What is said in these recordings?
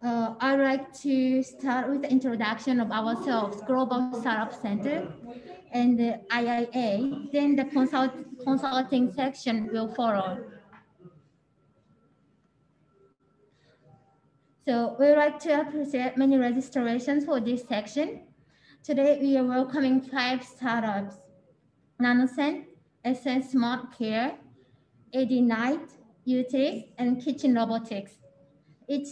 I'd like to start with the introduction of ourselves, Global Startup Center, and the IIA. Then the consulting section will follow. So we'd like to appreciate many registrations for this section. Today, we are welcoming 5 startups: NanoSense, Essence Smart Care, AD Night, Utilities, and Kitchen Robotics. Each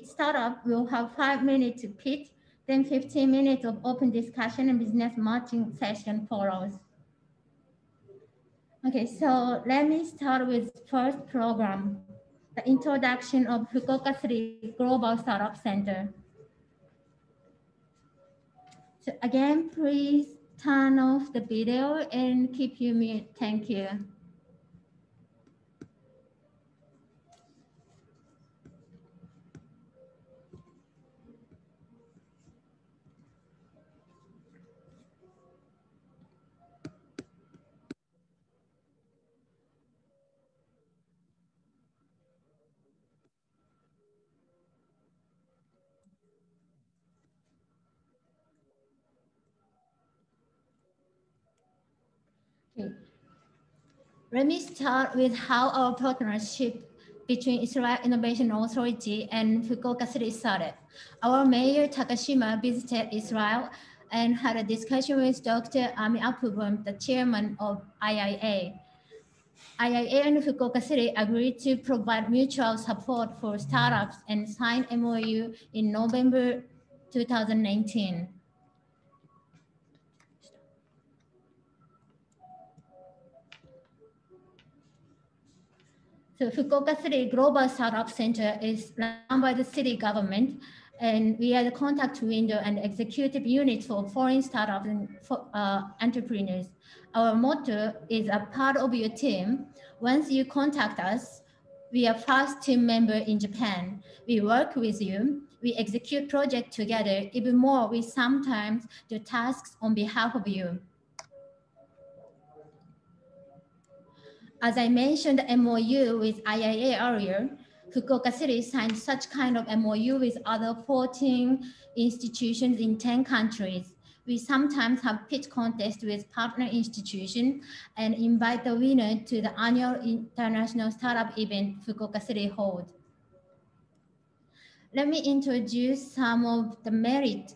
startup will have 5 minutes to pitch, then 15 minutes of open discussion and business matching session follows. Okay, so let me start with first program, the introduction of Fukuoka Global Startup Center. So again, please turn off the video and keep you mute. Thank you. Okay. Let me start with how our partnership between Israel Innovation Authority and Fukuoka City started. Our mayor Takashima visited Israel and had a discussion with Dr. Ami Apubum, the chairman of IIA. IIA and Fukuoka City agreed to provide mutual support for startups and signed MOU in November 2019. So Fukuoka City Global Startup Center is run by the city government, and we are the contact window and executive unit for foreign startups and entrepreneurs. Our motto is a part of your team. Once you contact us, we are first team member in Japan. We work with you. We execute projects together. Even more, we sometimes do tasks on behalf of you. As I mentioned the MOU with IIA earlier, Fukuoka City signed such kind of MOU with other 14 institutions in 10 countries. We sometimes have pitch contests with partner institutions and invite the winner to the annual international startup event Fukuoka City holds. Let me introduce some of the merit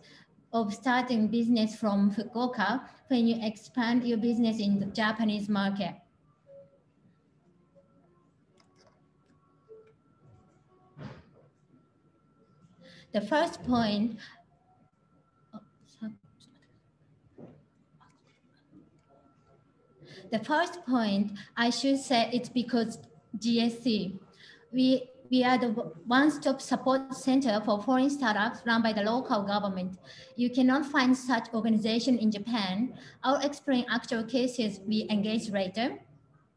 of starting business from Fukuoka when you expand your business in the Japanese market. The first point, I should say it's because GSC. We are the one-stop support center for foreign startups run by the local government. You cannot find such organization in Japan. I'll explain actual cases we engage later.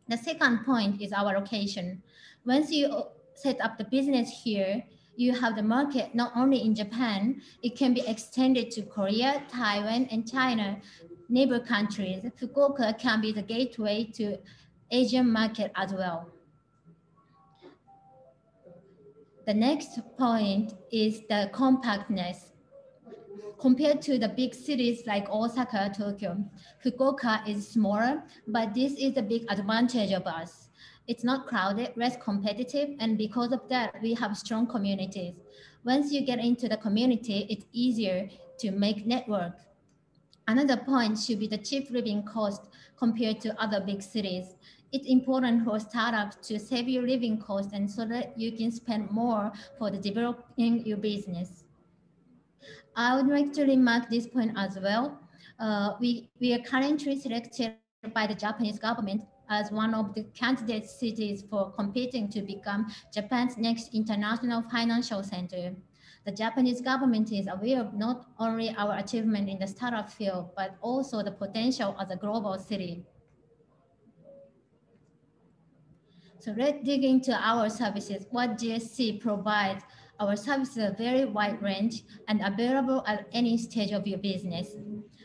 The second point is our location. Once you set up the business here, you have the market not only in Japan, it can be extended to Korea, Taiwan, and China, neighbor countries. Fukuoka can be the gateway to Asian market as well. The next point is the compactness. Compared to the big cities like Osaka, Tokyo, Fukuoka is smaller, but this is a big advantage of us. It's not crowded, less competitive, and because of that, we have strong communities. Once you get into the community, it's easier to make network. Another point should be the cheap living cost compared to other big cities. It's important for startups to save your living costs and so that you can spend more for the developing your business. I would like to remark this point as well. We are currently selected by the Japanese government as one of the candidate cities for competing to become Japan's next international financial center. The Japanese government is aware of not only our achievement in the startup field, but also the potential as a global city. So let's dig into our services, what GSC provides. Our services are very wide range and available at any stage of your business.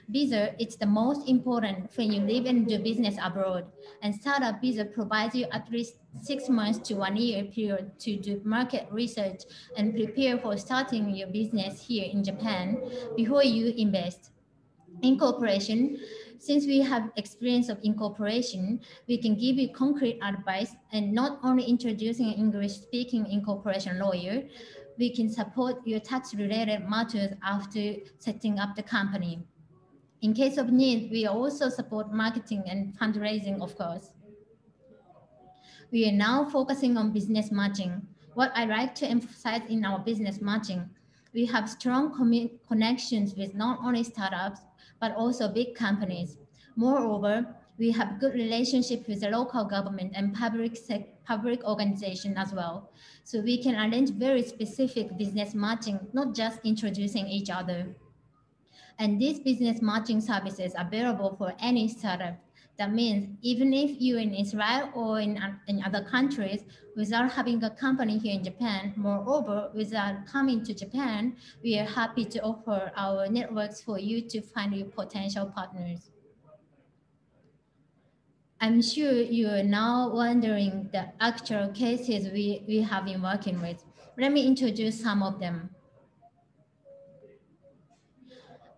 Visa is the most important when you live and do business abroad. And startup visa provides you at least 6 months to 1 year period to do market research and prepare for starting your business here in Japan before you invest. Incorporation, since we have experience of incorporation, we can give you concrete advice and not only introducing an English speaking incorporation lawyer, we can support your tax related matters after setting up the company. In case of need, we also support marketing and fundraising, of course. We are now focusing on business matching. What I like to emphasize in our business matching, we have strong connections with not only startups, but also big companies. Moreover, we have good relationship with the local government and public organization as well. So we can arrange very specific business matching, not just introducing each other. And these business matching services are available for any startup. That means even if you're in Israel or in other countries, without having a company here in Japan, moreover, without coming to Japan, we are happy to offer our networks for you to find your potential partners. I'm sure you are now wondering the actual cases we have been working with. Let me introduce some of them.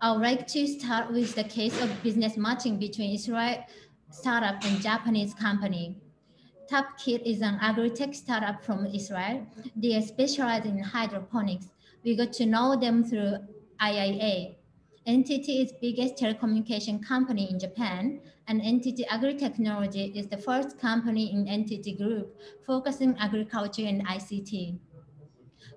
I would like to start with the case of business matching between Israel startup and Japanese company. TopKit is an agri-tech startup from Israel. They are specialized in hydroponics. We got to know them through IIA. NTT is biggest telecommunication company in Japan, and NTT Agri-Technology is the first company in NTT Group focusing agriculture and ICT.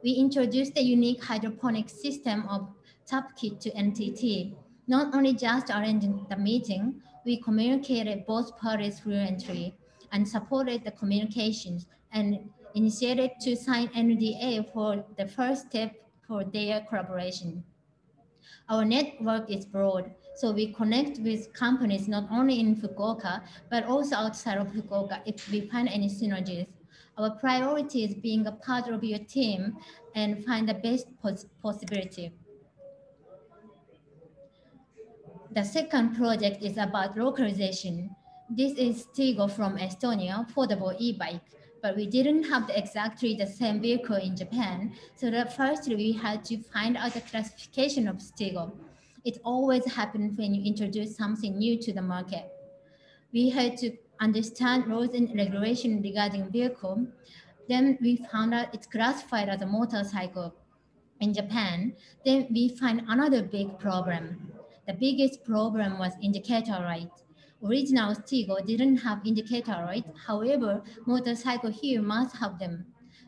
We introduced the unique hydroponic system of TopKit to NTT. Not only just arranging the meeting, we communicated both parties fluently and supported the communications and initiated to sign NDA for the first step for their collaboration. Our network is broad, so we connect with companies not only in Fukuoka, but also outside of Fukuoka if we find any synergies. Our priority is being a part of your team and find the best possibility. The second project is about localization. This is Stigo from Estonia, affordable e-bike, but we didn't have exactly the same vehicle in Japan. So that firstly, we had to find out the classification of Stigo. It always happens when you introduce something new to the market. We had to understand rules and regulation regarding vehicle. Then we found out it's classified as a motorcycle in Japan. Then we find another big problem. The biggest problem was indicator light. Original Stigo didn't have indicator light. However, motorcycle here must have them.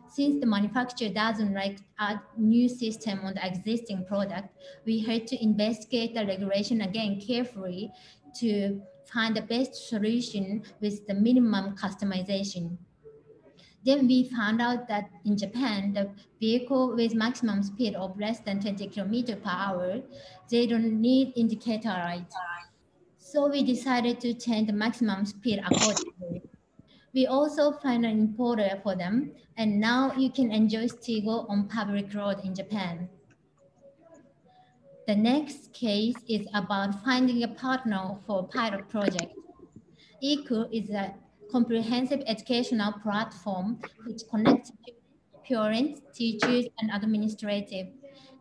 Since the manufacturer doesn't like add new system on the existing product, we had to investigate the regulation again carefully to find the best solution with the minimum customization. Then we found out that in Japan, the vehicle with maximum speed of less than 20 kilometers per hour, they don't need indicator light. So we decided to change the maximum speed accordingly. We also find an importer for them, and now you can enjoy Stigo on public road in Japan. The next case is about finding a partner for a pilot project. IKU is a comprehensive educational platform which connects parents, teachers, and administrative.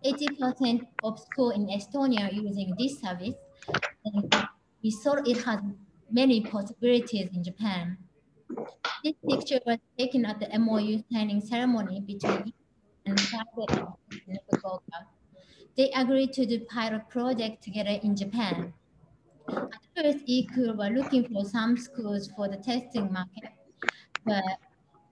80% of schools in Estonia are using this service, and we saw it has many possibilities in Japan. This picture was taken at the MOU signing ceremony between IKU and private education in Fukuoka. They agreed to do pilot project together in Japan. At first, IKU were looking for some schools for the testing market, but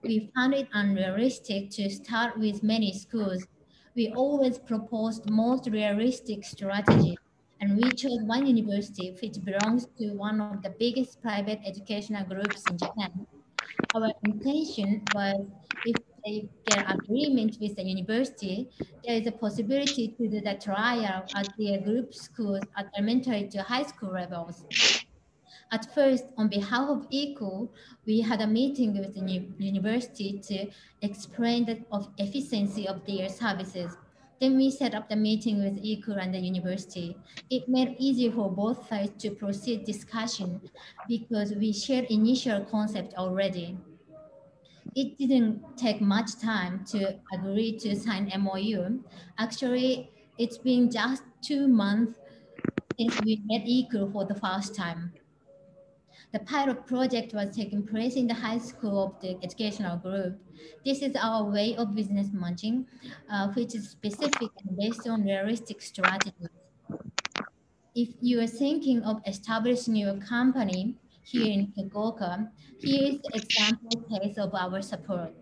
we found it unrealistic to start with many schools. We always proposed most realistic strategy, and we chose one university which belongs to one of the biggest private educational groups in Japan. Our intention was if they get agreement with the university, there is a possibility to do the trial at their group schools at elementary to high school levels. At first, on behalf of IKU, we had a meeting with the university to explain the efficiency of their services. Then we set up the meeting with ICU and the university. It made it easier for both sides to proceed discussion because we shared initial concept already. It didn't take much time to agree to sign MOU. Actually, it's been just 2 months since we met ICU for the first time. The pilot project was taking place in the high school of the educational group. This is our way of business matching, which is specific and based on realistic strategies. If you are thinking of establishing your company here in Fukuoka, here is the example case of our support.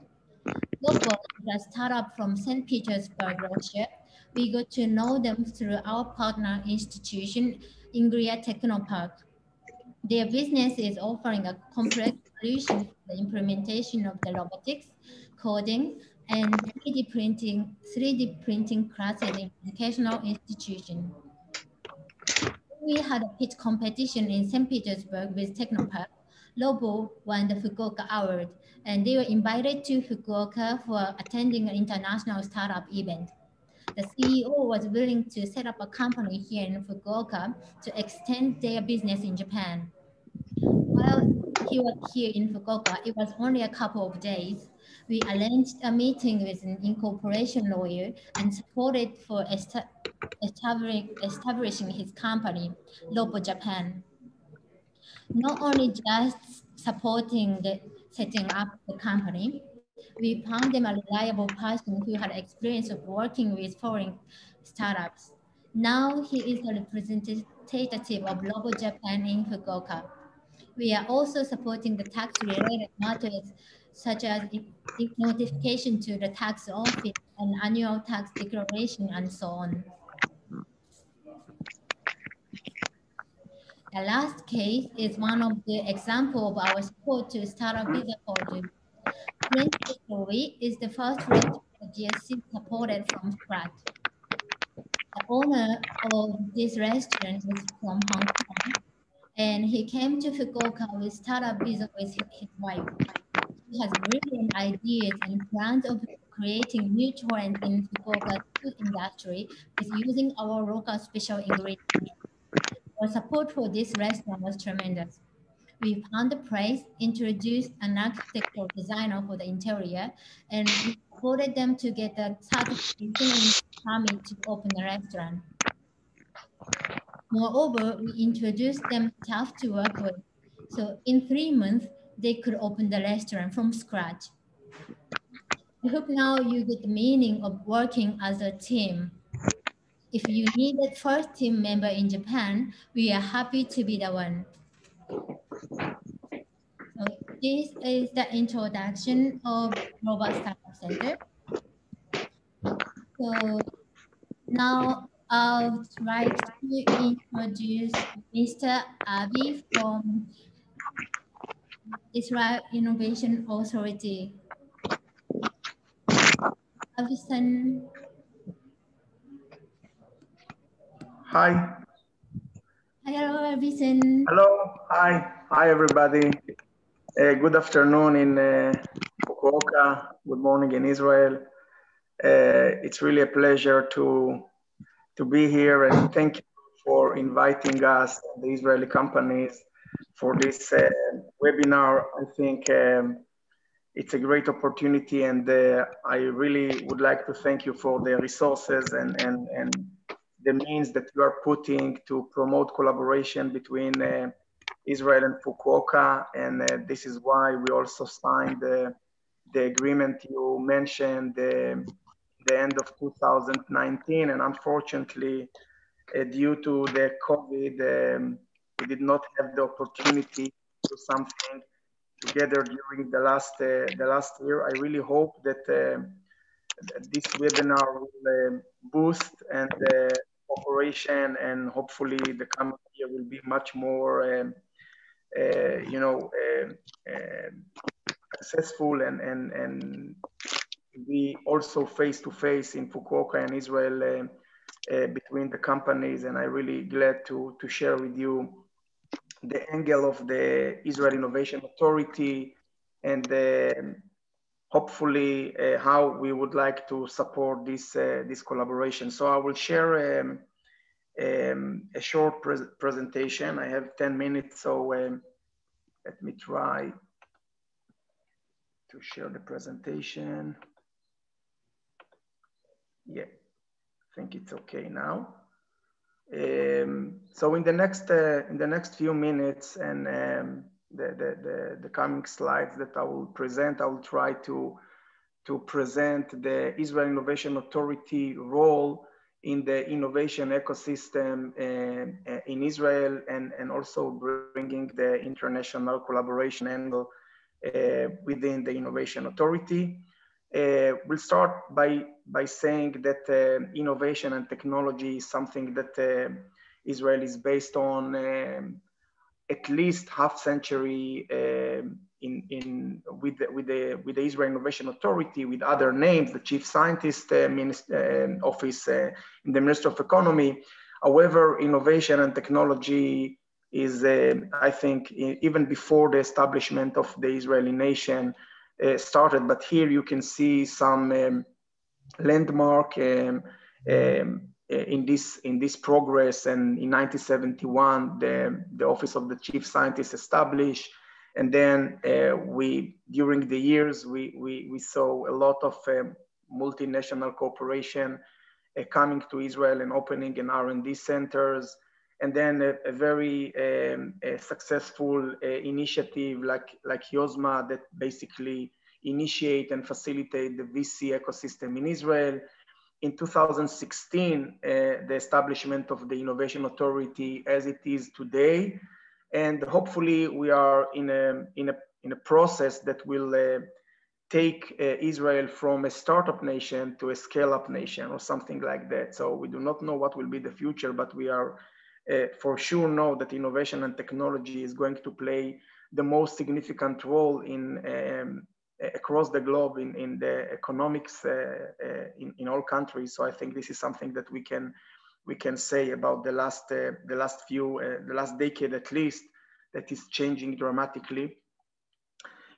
Lobo is a startup from St. Petersburg, Russia. We got to know them through our partner institution, Ingria Technopark. Their business is offering a complex solution for the implementation of the robotics, coding, and 3D printing classes in educational institutions. We had a pitch competition in St. Petersburg with Technopark. Lobo won the Fukuoka Award, and they were invited to Fukuoka for attending an international startup event. The CEO was willing to set up a company here in Fukuoka to extend their business in Japan. While he was here in Fukuoka, it was only a couple of days. We arranged a meeting with an incorporation lawyer and supported for establishing his company, Lobo Japan. Not only just supporting the setting up the company, we found them a reliable person who had experience of working with foreign startups. Now he is a representative of Lobo Japan in Fukuoka. We are also supporting the tax-related matters such as notification to the tax office and annual tax declaration and so on. The last case is one of the examples of our support to startup visa holders. French Story is the first restaurant GSC supported from scratch. The owner of this restaurant is from Hong Kong, and he came to Fukuoka with startup visa with his wife. He has brilliant ideas and plans of creating new trends in Fukuoka's food industry with using our local special ingredients. Our support for this restaurant was tremendous. We found the place, introduced an architectural designer for the interior, and we supported them to get the certification and permit to open the restaurant. Moreover, we introduced them staff to work with. So in 3 months, they could open the restaurant from scratch. I hope now you get the meaning of working as a team. If you need a first team member in Japan, we are happy to be the one. So this is the introduction of Global Startup Center. So now I'll try to introduce Mr. Avi from Israel Innovation Authority. Avi-san. Hi. Hello, Avi-san. Hello. Hi. Hi, everybody. Good afternoon in Fukuoka. Good morning in Israel. It's really a pleasure to be here, and thank you for inviting us, the Israeli companies, for this webinar. I think it's a great opportunity, and I really would like to thank you for the resources and the means that you are putting to promote collaboration between Israel and Fukuoka. And this is why we also signed the agreement you mentioned the end of 2019. And unfortunately, due to the COVID, we did not have the opportunity to do something together during the last year. I really hope that this webinar will boost and cooperation, and hopefully the coming year will be much more, successful and be also face-to-face in Fukuoka and Israel between the companies. And I'm really glad to share with you the angle of the Israel Innovation Authority and hopefully how we would like to support this collaboration. So I will share a short presentation. I have 10 minutes, so let me try to share the presentation. Yeah, I think it's okay now. So in the next few minutes and the coming slides that I will present, I will try to present the Israel Innovation Authority role in the innovation ecosystem in Israel, and also bringing the international collaboration angle within the Innovation Authority. We'll start by saying that innovation and technology is something that Israel is based on at least half century with the Israel Innovation Authority, with other names, the Chief Scientist Office in the Ministry of Economy. However, innovation and technology is, I think, even before the establishment of the Israeli nation started. But here you can see some landmark in this progress. And in 1971, the Office of the Chief Scientist established. And then during the years, we saw a lot of multinational cooperation coming to Israel and opening an R&D centers. And then a very successful initiative like Yozma that basically initiate and facilitate the VC ecosystem in Israel. In 2016, the establishment of the Innovation Authority as it is today. And hopefully we are in a process that will take Israel from a startup nation to a scale-up nation or something like that. So we do not know what will be the future, but we are for sure know that innovation and technology is going to play the most significant role in across the globe in the economics in all countries. So I think this is something that we can say about the last decade at least, that is changing dramatically.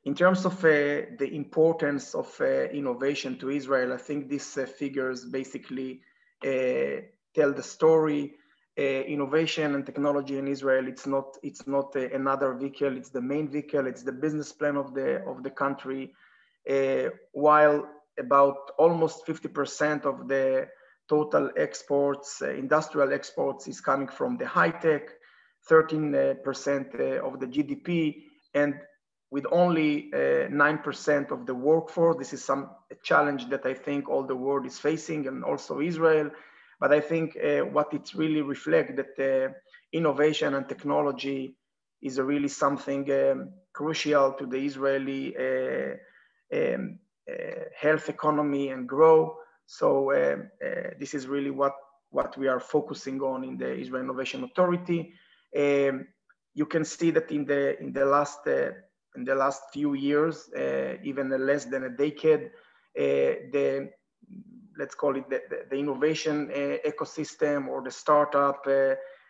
In terms of the importance of innovation to Israel, I think these figures basically tell the story. Innovation and technology in Israel, it's not another vehicle, it's the main vehicle, it's the business plan of the country. While about almost 50% of the total exports, industrial exports, is coming from the high tech, 13% of the GDP, and with only 9% of the workforce. This is a challenge that I think all the world is facing, and also Israel. But I think what it really reflects that innovation and technology is really something crucial to the Israeli health economy and grow. So this is really what we are focusing on in the Israel Innovation Authority. You can see that in the last few years, even less than a decade, let's call it the innovation ecosystem or the startup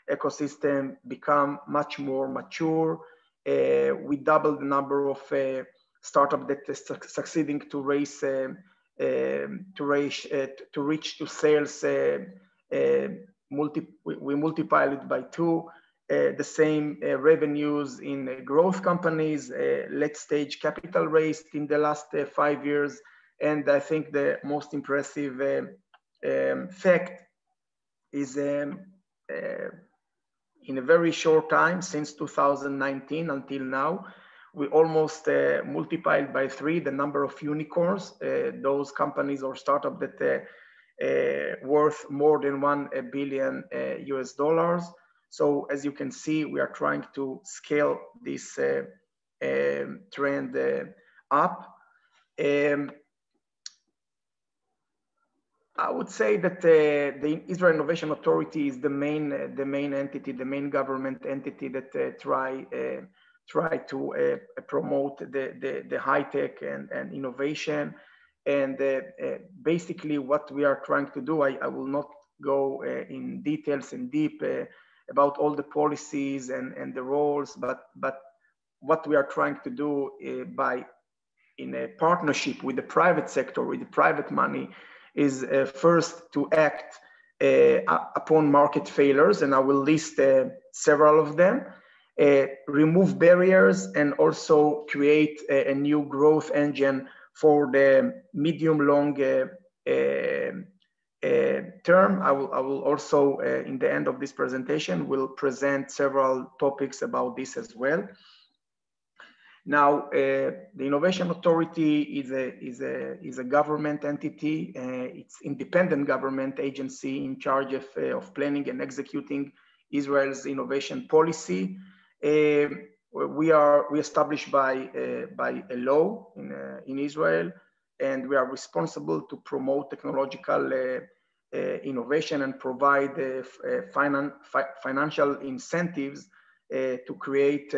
ecosystem become much more mature. We doubled the number of startups that are succeeding to reach to sales. We multiplied it by 2. The same revenues in growth companies, late stage capital raised in the last 5 years. And I think the most impressive fact is in a very short time, since 2019 until now, we almost multiplied by 3 the number of unicorns, those companies or startups that worth more than $1 billion US. So as you can see, we are trying to scale this trend up. I would say that the Israel Innovation Authority is the main entity, the main government entity that try to promote the high tech and innovation. And basically, what we are trying to do, I will not go in details and deep about all the policies and the roles, but what we are trying to do by a partnership with the private sector, with the private money, is first to act upon market failures, and I will list several of them. Remove barriers and also create a new growth engine for the medium-long term. I will also, in the end of this presentation, will present several topics about this as well. Now, the Innovation Authority is a government entity. It's independent government agency in charge of planning and executing Israel's innovation policy. We established by a law in Israel, and we are responsible to promote technological innovation and provide financial incentives to create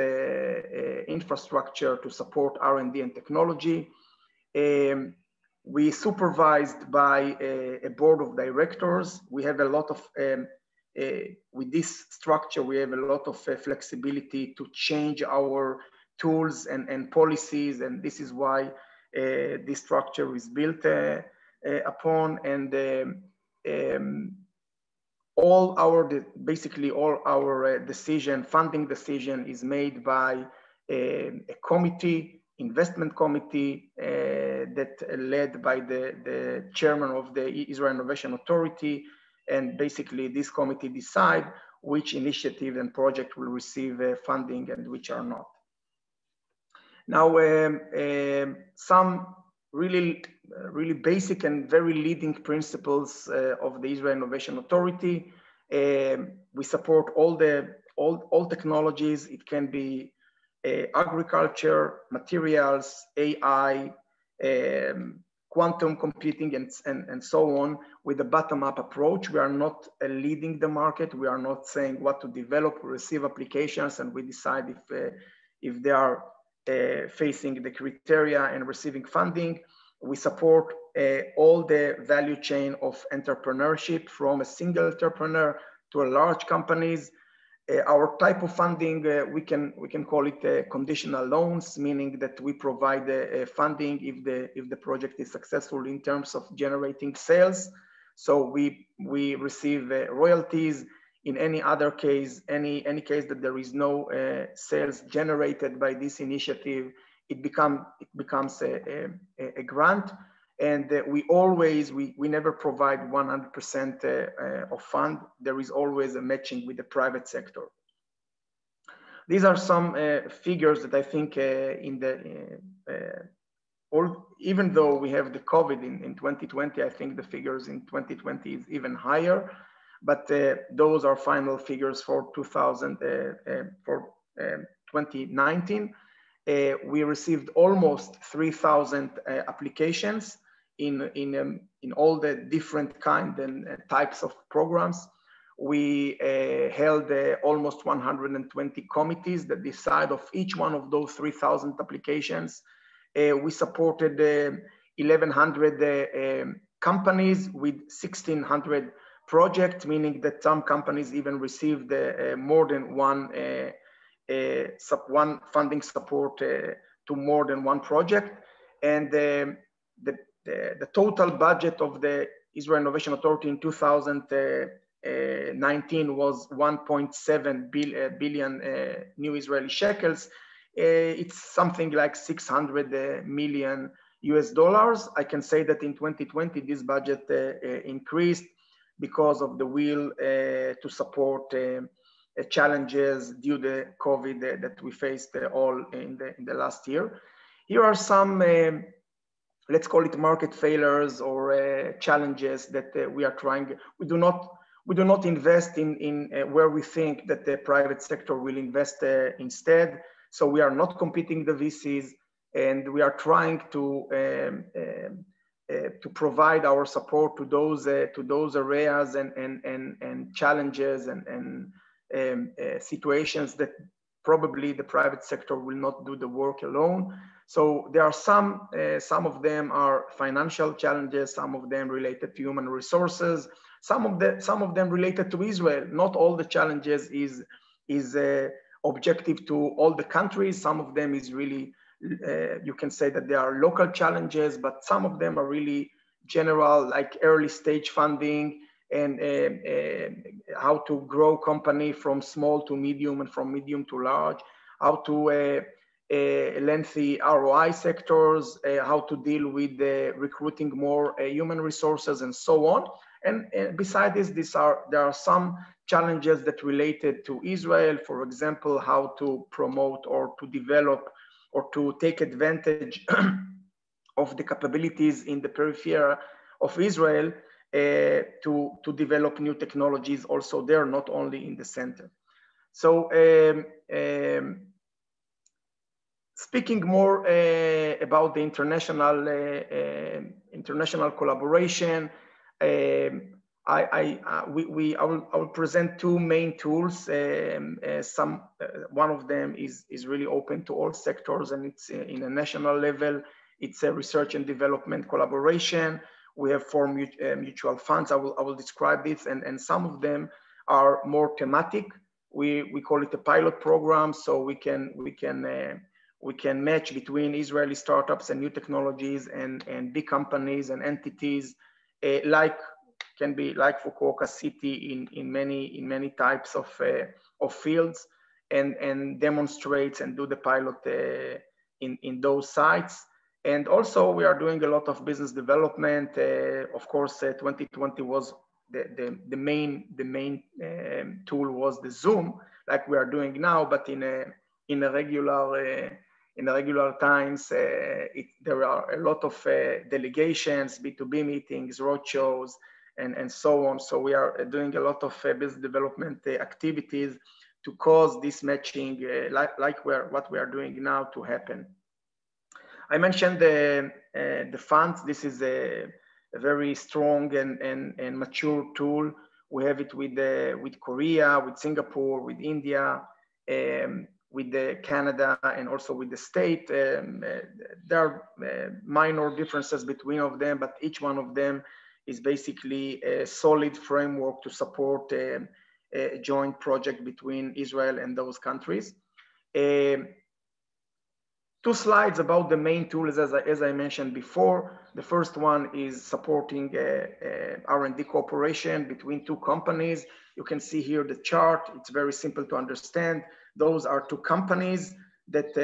infrastructure to support R&D and technology. We supervised by a board of directors. We have a lot of, with this structure, we have a lot of flexibility to change our tools and policies, and this is why this structure is built upon. And basically all our funding decision is made by a committee, investment committee that led by the chairman of the Israel Innovation Authority. And basically this committee decide which initiative and project will receive funding and which are not. Now, some really basic and very leading principles of the Israel Innovation Authority. We support all technologies. It can be agriculture, materials, AI, quantum computing, and so on, with a bottom-up approach. We are not leading the market. We are not saying what to develop. We receive applications and we decide if they are facing the criteria and receiving funding. We support all the value chain of entrepreneurship, from a single entrepreneur to a large companies. Our type of funding, we can call it conditional loans, meaning that we provide funding if the project is successful in terms of generating sales. So we receive royalties. In any other case, any case that there is no sales generated by this initiative, it becomes a grant. And we never provide 100% of fund. There is always a matching with the private sector. These are some figures that I think even though we have the COVID in 2020, I think the figures in 2020 is even higher. But those are final figures for 2019. We received almost 3,000 applications in all the different kind and types of programs. We held almost 120 committees that decide of each one of those 3,000 applications. We supported 1,100 companies with 1,600 projects, meaning that some companies even received more than one funding support to more than one project. And the total budget of the Israel Innovation Authority in 2019 was 1.7 billion new Israeli shekels. It's something like $600 million US. I can say that in 2020, this budget increased because of the will to support challenges due to COVID that we faced all in the last year. Here are some, let's call it market failures or challenges that we are trying. We do not invest in where we think that the private sector will invest instead. So we are not competing the VCs, and we are trying to provide our support to those areas and challenges and situations that probably the private sector will not do the work alone. So there are some of them are financial challenges, some of them related to human resources, some of them related to Israel. Not all the challenges is objective to all the countries. Some of them is really you can say that they are local challenges, but some of them are really general, like early stage funding and how to grow company from small to medium and from medium to large, how to lengthy ROI sectors, how to deal with recruiting more human resources and so on. And beside this, there are some challenges that related to Israel, for example, how to promote or to develop or to take advantage of the capabilities in the periphery of Israel to develop new technologies also there, not only in the center. So speaking more about the international collaboration, I will present two main tools. One of them is really open to all sectors, and it's in a national level. It's a research and development collaboration. We have 4 mutual funds. I will describe this, and some of them are more thematic. We call it a pilot program, so we can match between Israeli startups and new technologies and big companies and entities, can be like Fukuoka city in many types of fields, and demonstrates and do the pilot in those sites. And also we are doing a lot of business development. Of course, 2020 was the main tool was the Zoom, like we are doing now, but in a regular times, there are a lot of delegations, B2B meetings, roadshows, and so on. So we are doing a lot of business development activities to cause this matching, like what we are doing now, to happen. I mentioned the funds. This is a very strong and mature tool. We have it with Korea, with Singapore, with India, with Canada, and also with the state. There are minor differences between of them, but each one of them is basically a solid framework to support a joint project between Israel and those countries. 2 slides about the main tools, as I mentioned before. The first one is supporting R&D cooperation between 2 companies. You can see here the chart. It's very simple to understand. Those are 2 companies that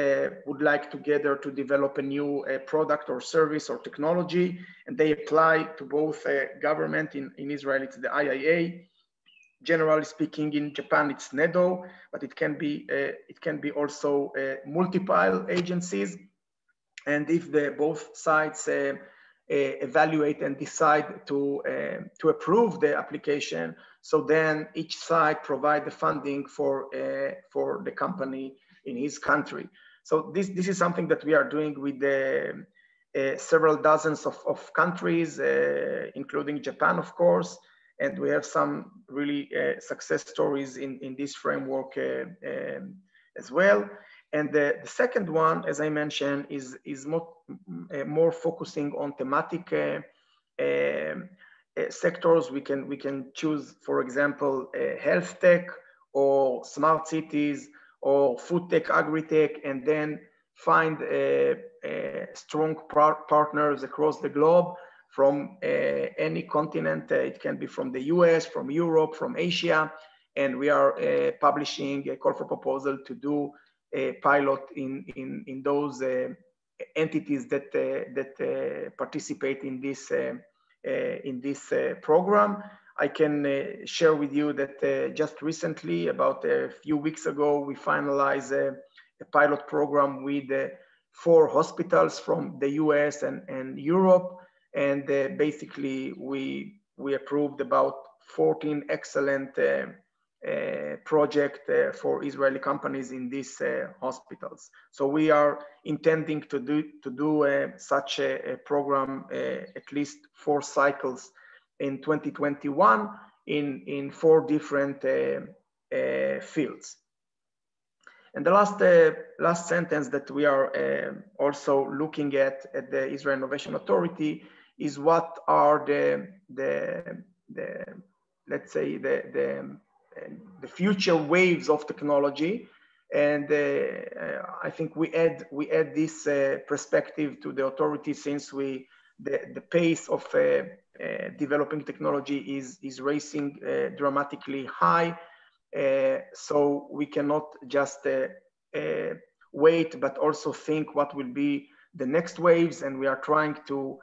would like together to develop a new product or service or technology, and they apply to both government. In Israel, it's the IIA. Generally speaking, in Japan, it's NEDO, but it can be also multiple agencies. And if both sides evaluate and decide to approve the application, so then each side provide the funding for the company in his country. So this is something that we are doing with several dozens of countries, including Japan, of course. And we have some really success stories in this framework as well. And the second one, as I mentioned, is more focusing on thematic sectors. We can choose, for example, health tech or smart cities or food tech, agri-tech, and then find strong partners across the globe from any continent. It can be from the US, from Europe, from Asia. And we are publishing a call for proposal to do a pilot in those entities that participate in this program. I can share with you that just recently, about a few weeks ago, we finalized a pilot program with 4 hospitals from the US and Europe. And basically, we approved about 14 excellent projects for Israeli companies in these hospitals. So we are intending to do such a program at least 4 cycles in 2021 in 4 different fields. And the last sentence that we are also looking at the Israel Innovation Authority is what are let's say the future waves of technology. And I think we add this perspective to the authorities, since the pace of developing technology is racing dramatically high. So we cannot just wait, but also think what will be the next waves. And we are trying to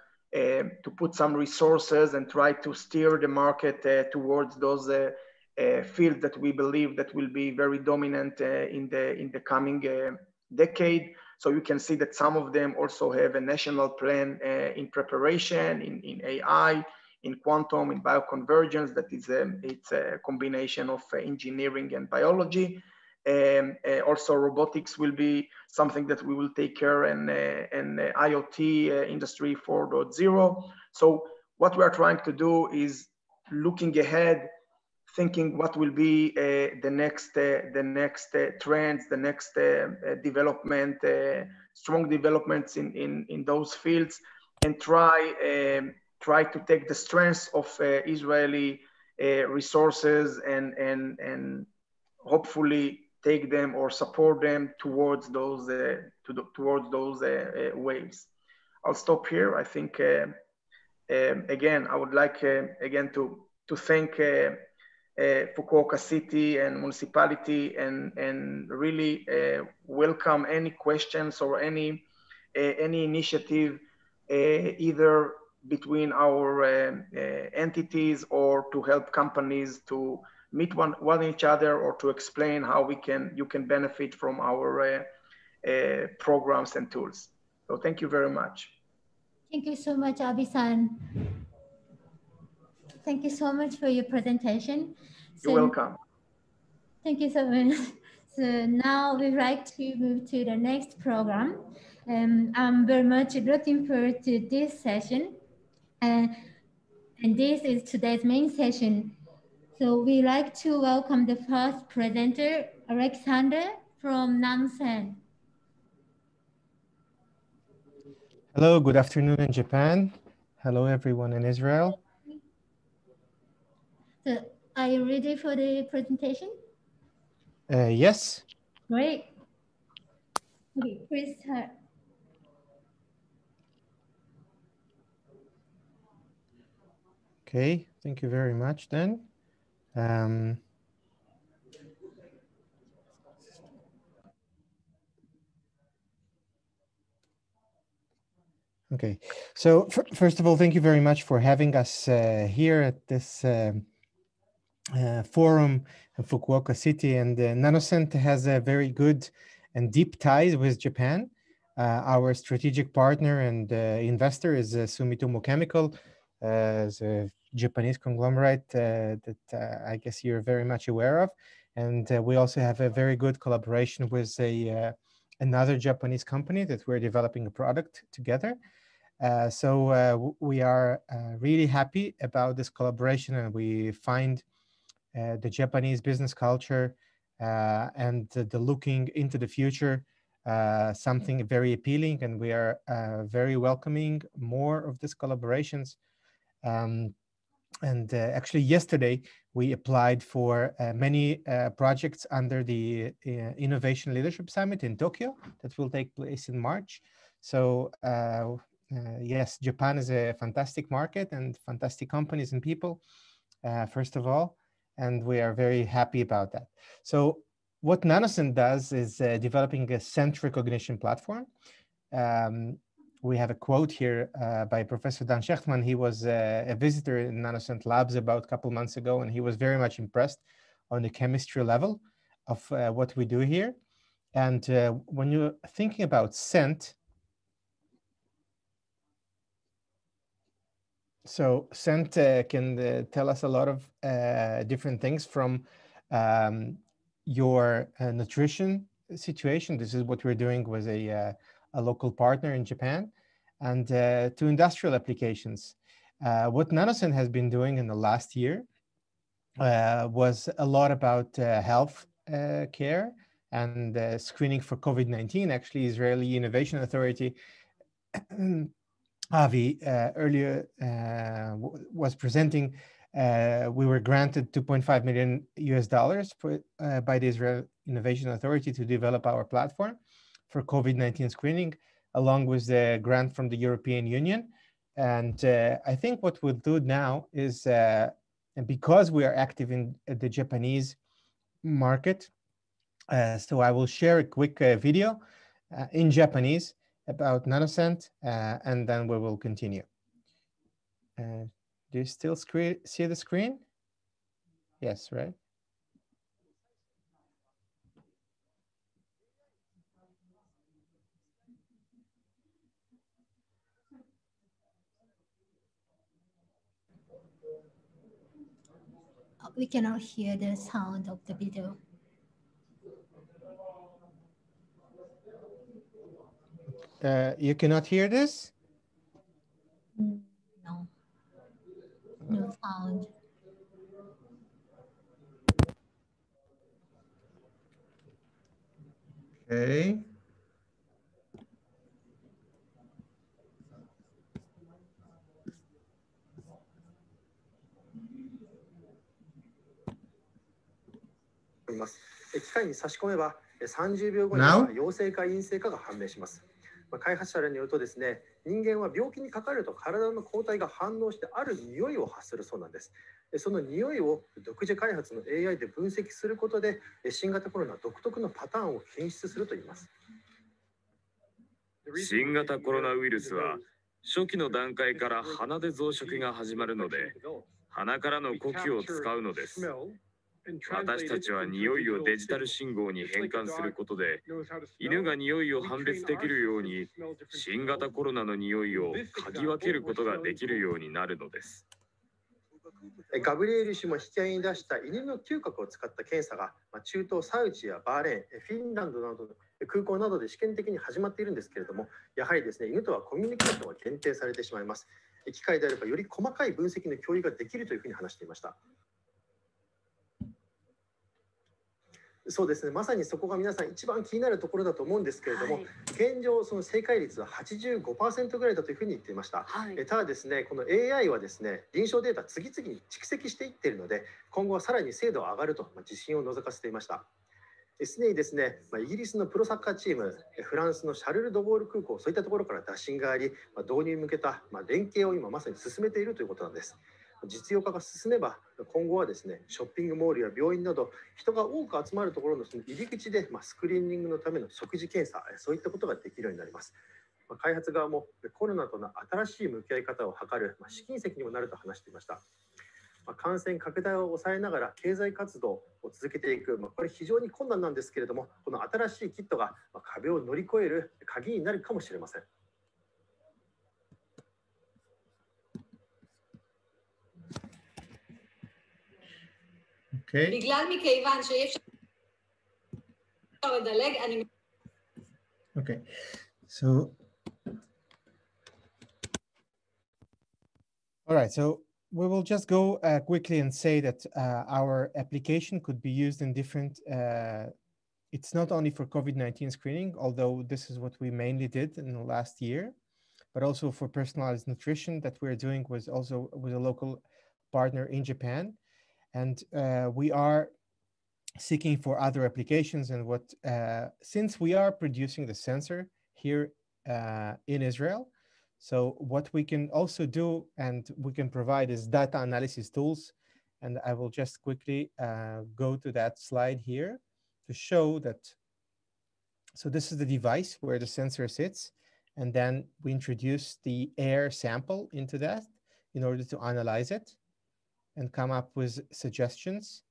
put some resources and try to steer the market towards those fields that we believe that will be very dominant in the coming decade. So you can see that some of them also have a national plan in preparation, in AI, in quantum, in bioconvergence. That is it's a combination of engineering and biology. Also, robotics will be something that we will take care, and IoT industry 4.0. So what we are trying to do is looking ahead, thinking what will be the next trends, the next development, strong developments in those fields, and try to take the strengths of Israeli resources and hopefully take them or support them towards those waves. I'll stop here. I think again, I would like again to thank Fukuoka City and municipality, and really welcome any questions or any initiative, either between our entities, or to help companies to meet one each other, or to explain how you can benefit from our programs and tools. So thank you very much. Thank you so much, Abisan. Thank you so much for your presentation. You're welcome. Thank you so much. So now we'd like to move to the next program. I'm very much looking forward to this session. And this is today's main session. So we'd like to welcome the first presenter, Alexander from Nansen. Hello, good afternoon in Japan. Hello, everyone in Israel. So are you ready for the presentation? Yes. Great. Okay, please start. Okay, thank you very much then. Okay, so first of all, thank you very much for having us here at this forum in Fukuoka City. And NanoCent has a very good and deep ties with Japan. Our strategic partner and investor is Sumitomo Chemical, a Japanese conglomerate that I guess you're very much aware of. And we also have a very good collaboration with another Japanese company that we're developing a product together. So we are really happy about this collaboration, and we find the Japanese business culture and the looking into the future something very appealing, and we are very welcoming more of these collaborations. And actually yesterday we applied for many projects under the Innovation Leadership Summit in Tokyo that will take place in March. So yes, Japan is a fantastic market and fantastic companies and people, first of all, and we are very happy about that. So what NanoCent does is developing a scent recognition platform. We have a quote here by Professor Dan Shechtman. He was a visitor in NanoCent labs about a couple months ago, and he was very much impressed on the chemistry level of what we do here. And when you're thinking about scent, so scent can tell us a lot of different things, from your nutrition situation. This is what we're doing with a local partner in Japan, and to industrial applications. What NanoCent has been doing in the last year was a lot about health care and screening for COVID-19. Actually, Israeli Innovation Authority Avi earlier was presenting. We were granted $2.5 million US by the Innovation Authority to develop our platform for COVID-19 screening, along with the grant from the European Union. And I think what we'll do now is, and because we are active in the Japanese market, so I will share a quick video in Japanese about NanoScent, and then we will continue. Do you still see the screen? Yes, right? We cannot hear the sound of the video. You cannot hear this? No. No sound. Okay. Now? 陽性か陰性かが判明します。開発者らによるとですね、人間は病気にかかると体の抗体が反応してある匂いを発するそうなんです。その匂いを独自開発の AI で分析することで、新型コロナ独特のパターンを検出するといいます。新型コロナウイルスは初期の段階から鼻で増殖が始まるので、鼻からの呼吸を使うのです。私たちは匂いをデジタル信号に変換することで、犬が匂いを判別できるように、新型コロナの匂いを嗅ぎ分けることができるようになるのです。ガブリエル氏も引き合いに出した犬の嗅覚を使った検査が、中東サウジやバーレーン、フィンランドなどの空港などで試験的に始まっているんですけれども、やはりですね、犬とはコミュニケーションが限定されてしまいます。機械であればより細かい分析の共有ができるというふうに話していました。そうですね、まさにそこが皆さん一番気になるところだと思うんですけれども、現状その正解率は 85% ぐらいだというふうに言っていました。ただですね、この AI はですね、臨床データ次々に蓄積していっているので、今後はさらに精度が上がると自信を覗かせていました。すでにですね、イギリスのプロサッカーチーム、フランスのシャルル・ド・ゴール空港、そういったところから打診があり、導入に向けた連携を今まさに進めているということなんです。実用化が進めば、今後はですね、ショッピングモールや病院など人が多く集まるところのその入り口で、スクリーニングのための食事検査、そういったことができるようになります。開発側もコロナとの新しい向き合い方を図る試金石にもなると話していました。感染拡大を抑えながら経済活動を続けていく、これ非常に困難なんですけれども、この新しいキットが壁を乗り越える鍵になるかもしれません。Okay. Okay. So, all right. So we will just go quickly and say that our application could be used in different. It's not only for COVID-19 screening, although this is what we mainly did in the last year, but also for personalized nutrition that we're doing was also with a local partner in Japan. And we are seeking for other applications. And what since we are producing the sensor here in Israel, so what we can also do and we can provide is data analysis tools. And I will just quickly go to that slide here to show that. So this is the device where the sensor sits. And then we introduce the air sample into that in order to analyze it and come up with suggestions.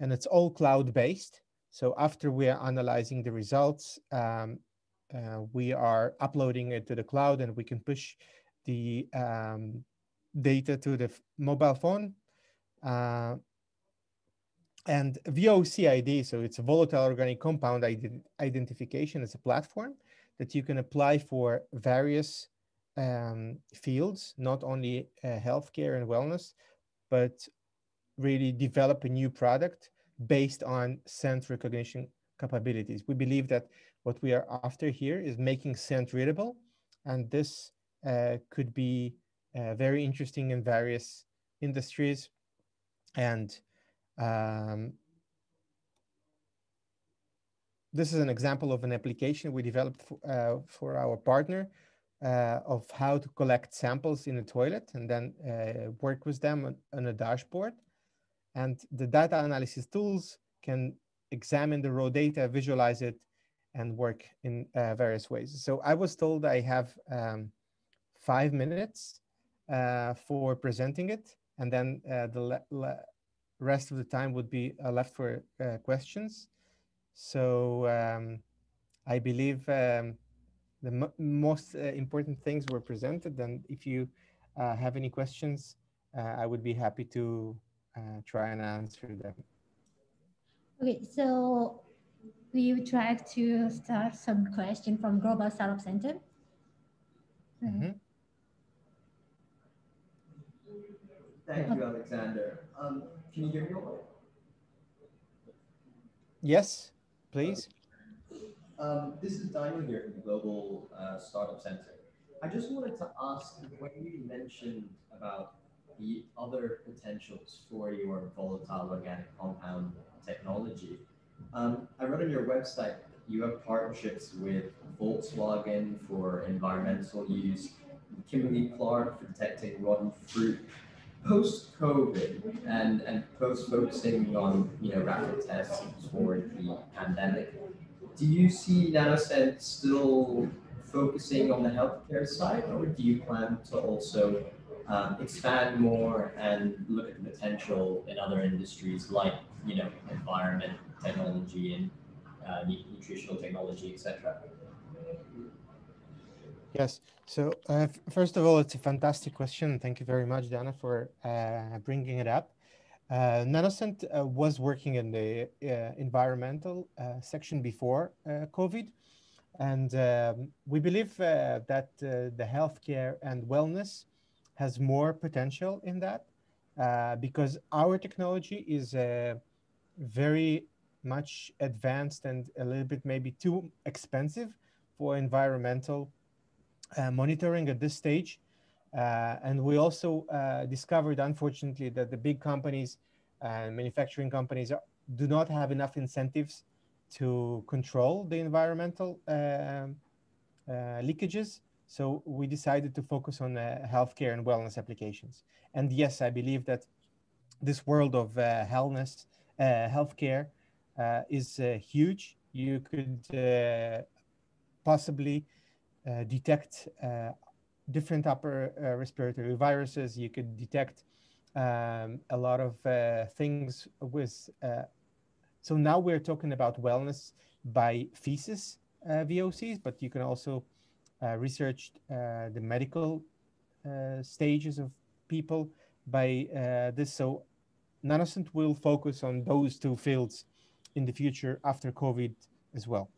And it's all cloud-based. So after we are analyzing the results, we are uploading it to the cloud and we can push the data to the mobile phone. And VOCID, so it's a volatile organic compound identification, is a platform that you can apply for various fields, not only healthcare and wellness, but really develop a new product based on scent recognition capabilities. We believe that what we are after here is making scent readable, and this could be very interesting in various industries. And this is an example of an application we developed for our partner of how to collect samples in a toilet and then work with them on a dashboard. And the data analysis tools can examine the raw data, visualize it, and work in various ways. So I was told I have 5 minutes for presenting it, and then the rest of the time would be left for questions. So I believe the most important things were presented, and if you have any questions, I would be happy to try and answer them. Okay, so we will try to start some question from Global Startup Center. Mm-hmm. Thank you, Alexander. Can you hear me all right? Yes, please. This is Daniel here from the Global Startup Center. I just wanted to ask, when you mentioned about the other potentials for your volatile organic compound technology, I read on your website you have partnerships with Volkswagen for environmental use, Kimberly-Clark for detecting rotten fruit. Post-COVID and post-focusing on rapid tests for the pandemic, do you see NanoSense still focusing on the healthcare side, or do you plan to also expand more and look at the potential in other industries like environment technology and nutritional technology, etc.? Yes. So first of all, it's a fantastic question. Thank you very much, Dana, for bringing it up. NanoScent was working in the environmental section before COVID. And we believe that the healthcare and wellness has more potential in that because our technology is very much advanced and a little bit maybe too expensive for environmental monitoring at this stage. And we also discovered, unfortunately, that the big companies and manufacturing companies do not have enough incentives to control the environmental leakages. So we decided to focus on healthcare and wellness applications. And yes, I believe that this world of healthcare is huge. You could possibly detect different upper respiratory viruses. You could detect a lot of things with. So now we're talking about wellness by feces VOCs, but you can also research the medical stages of people by this. So NanoScent will focus on those two fields in the future after COVID as well.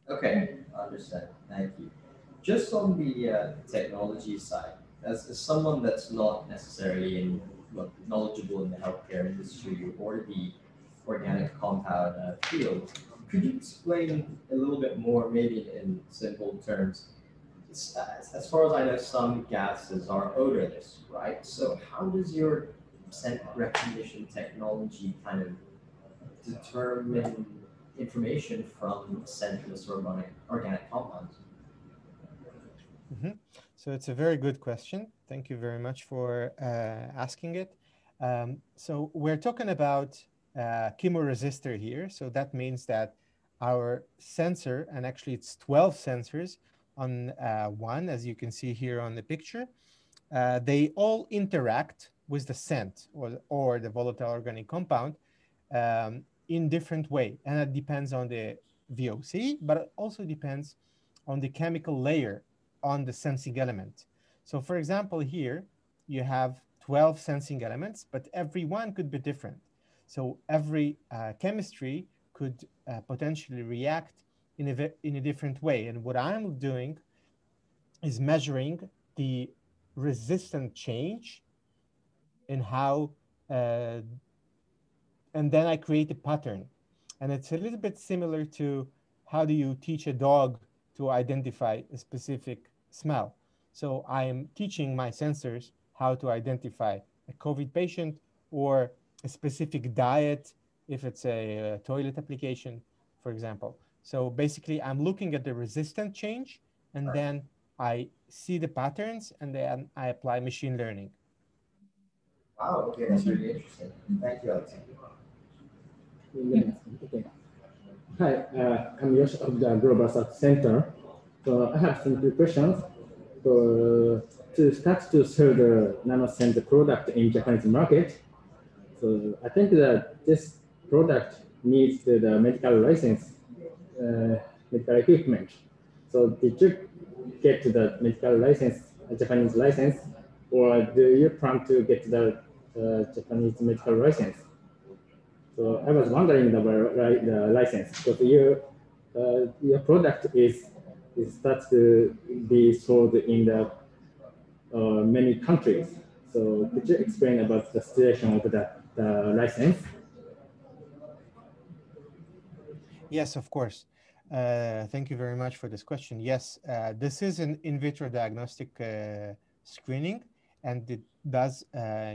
Okay, understand. Thank you. Just on the technology side, as someone that's not necessarily knowledgeable in the healthcare industry or the organic compound field, could you explain a little bit more, maybe in simple terms? As far as I know, some gases are odorless, right? So how does your scent recognition technology kind of determine information from scentless organic compounds? Mm-hmm. So it's a very good question. Thank you very much for asking it. So we're talking about chemoresistor here. So that means that our sensor, and actually it's 12 sensors on one, as you can see here on the picture, they all interact with the scent or the volatile organic compound in different way. And it depends on the VOC, but it also depends on the chemical layer on the sensing element. So for example, here you have 12 sensing elements, but every one could be different. So every chemistry could potentially react in a different way. And what I'm doing is measuring the resistant change in how, and then I create a pattern. And it's a little bit similar to how do you teach a dog to identify a specific smell. So I am teaching my sensors how to identify a COVID patient or a specific diet, if it's a toilet application, for example. So basically, I'm looking at the resistant change, and then I see the patterns, and then I apply machine learning. Wow, okay, that's really interesting. Thank you, Alexander. Okay. Hi, I'm Yosh of the Global Research Center. So I have some questions. So to start to sell the nanosensor product in Japanese market, so I think that this product needs the medical license, medical equipment. So did you get the medical license, Japanese license, or do you plan to get the Japanese medical license? So I was wondering the license because your product is starts to be sold in the many countries. So could you explain about the situation of the license? Yes, of course. Thank you very much for this question. Yes, this is an in vitro diagnostic screening, and it does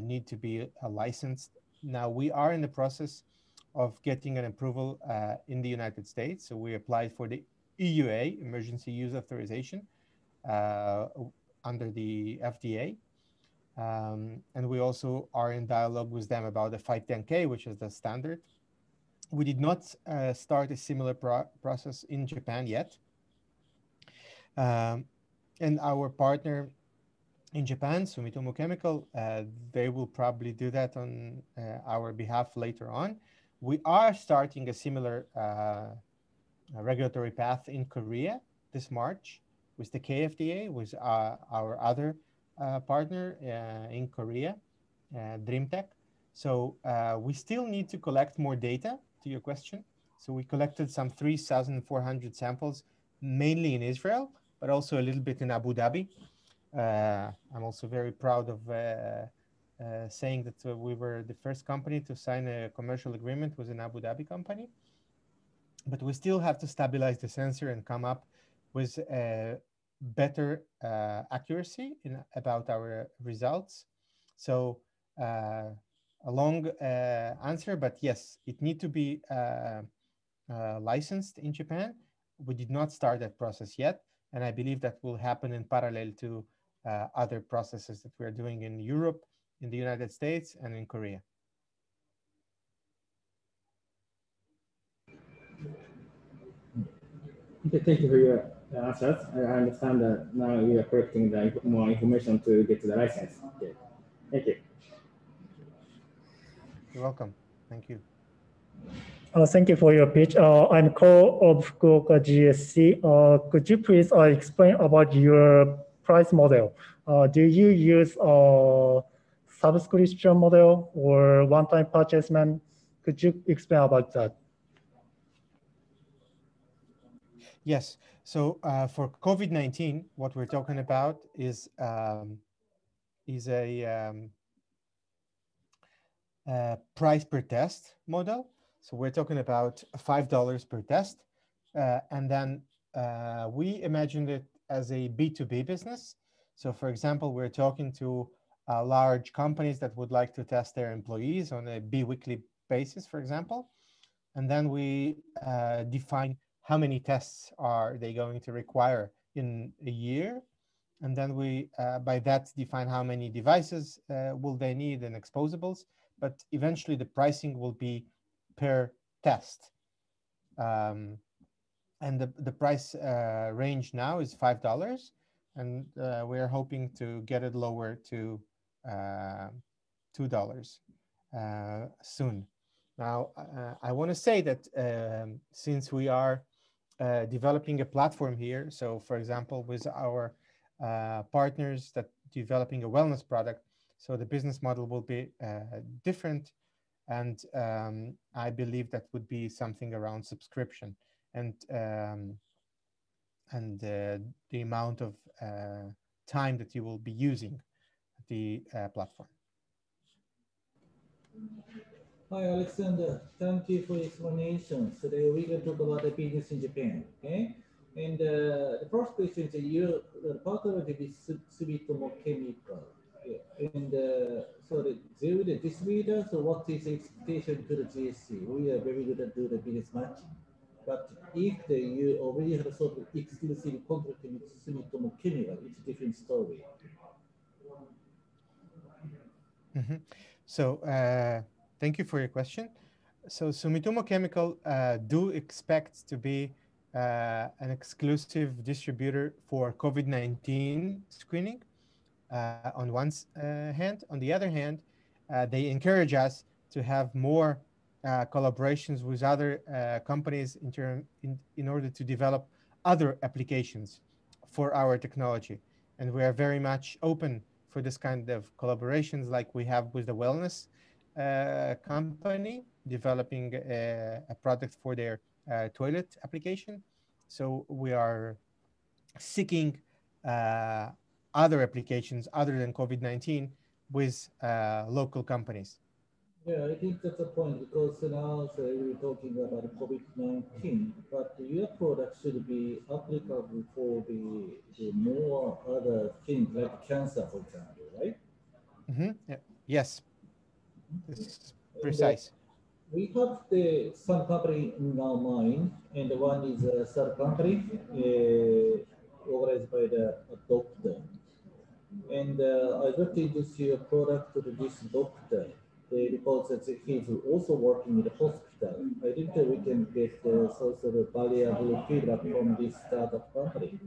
need to be licensed. Now, we are in the process of getting an approval in the United States. So we applied for the EUA, Emergency Use Authorization, under the FDA. And we also are in dialogue with them about the 510K, which is the standard. We did not start a similar process in Japan yet. And our partner in Japan, Sumitomo Chemical, they will probably do that on our behalf later on. We are starting a similar regulatory path in Korea this March with the KFDA, with our other partner in Korea, DreamTech. So we still need to collect more data, to your question. So we collected some 3,400 samples, mainly in Israel, but also a little bit in Abu Dhabi. I'm also very proud of saying that we were the first company to sign a commercial agreement with an Abu Dhabi company. But we still have to stabilize the sensor and come up with better accuracy about our results. So a long answer, but yes, it needs to be licensed in Japan. We did not start that process yet, and I believe that will happen in parallel to other processes that we're doing in Europe, in the United States, and in Korea. Okay, thank you for your answers. I understand that now you are collecting more information to get to the license. Okay. Thank you. You're welcome. Thank you. Thank you for your pitch. I'm Ko of Fukuoka GSC. Could you please explain about your price model? Do you use a subscription model or one-time purchasement? Could you explain about that? Yes. So for COVID-19, what we're talking about is a price per test model. So we're talking about $5 per test. And then we imagined it as a B2B business. So for example, we're talking to large companies that would like to test their employees on a bi-weekly basis, for example. And then we define how many tests are they going to require in a year. And then we, by that, define how many devices will they need and exposables. But eventually the pricing will be per test. And the price range now is $5. And we're hoping to get it lower to $2 soon. Now, I want to say that since we are developing a platform here, so for example, with our partners that developing a wellness product, so the business model will be different. And I believe that would be something around subscription and the amount of time that you will be using the platform. Hi, Alexander. Thank you for your explanation. Today we're going to talk about the business in Japan. Okay, and the first question is the partner of Sumitomo Chemical. And so they will the distributor. So what is the expectation to the GSC? We are very good at doing the business matching. But if you already have a sort of exclusive contract with Sumitomo Chemical, it's a different story. So thank you for your question. So Sumitomo Chemical do expect to be an exclusive distributor for COVID-19 screening on one hand. On the other hand, they encourage us to have more collaborations with other companies in order to develop other applications for our technology. And we are very much open for this kind of collaborations like we have with the wellness company developing a product for their toilet application. So we are seeking other applications other than COVID-19 with local companies. Yeah, I think that's a point because now we're talking about COVID-19, but your product should be applicable for the more other things like cancer, for example, right? Yeah. Yes, this is precise. We have some company in our mind, and one is a third company organized by the doctor. And I got to introduce your product to this doctor because he's also working in the hospital. I think that we can get sort of valuable feedback from this startup company.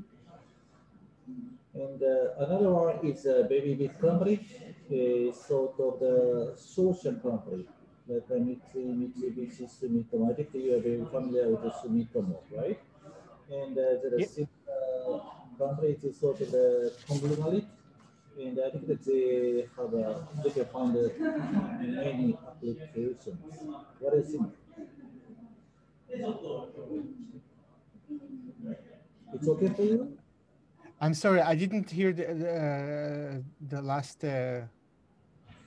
And another one is a baby big company, sort of the social company, like Mitsubishi Sumitomo. I think you are very familiar with the Sumitomo, right? And the company is sort of the conglomerate. And I think that they can find many applications. What do you think? It's okay for you? I'm sorry, I didn't hear the last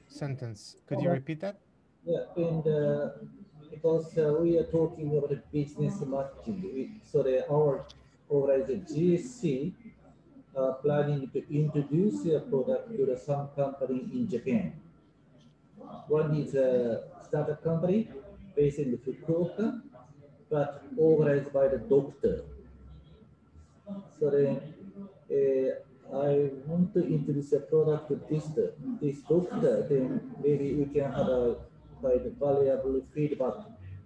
sentence. Could you repeat that? Yeah, and because we are talking about the business matching, our organization GSC planning to introduce a product to some company in Japan. One is a startup company based in Fukuoka, but organized by the doctor. So then I want to introduce a product to this doctor, then maybe we can have a quite valuable feedback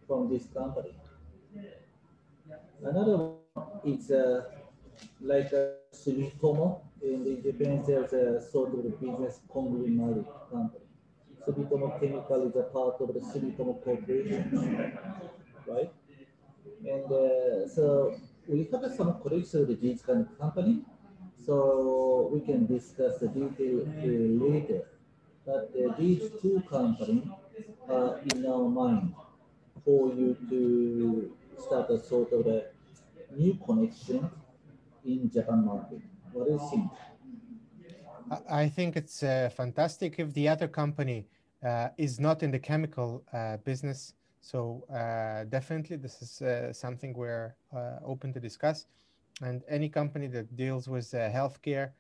from this company. Another one is like a Sumitomo. In Japan, there's a sort of business conglomerate company. Sumitomo Chemical is a part of the Sumitomo Corporation, right? And so we have some connection with these kind of company, so we can discuss the detail later. But these two companies are in our mind for you to start a sort of a new connection in Japan market. What do you think? I think it's fantastic if the other company is not in the chemical business. So definitely this is something we're open to discuss. And any company that deals with healthcare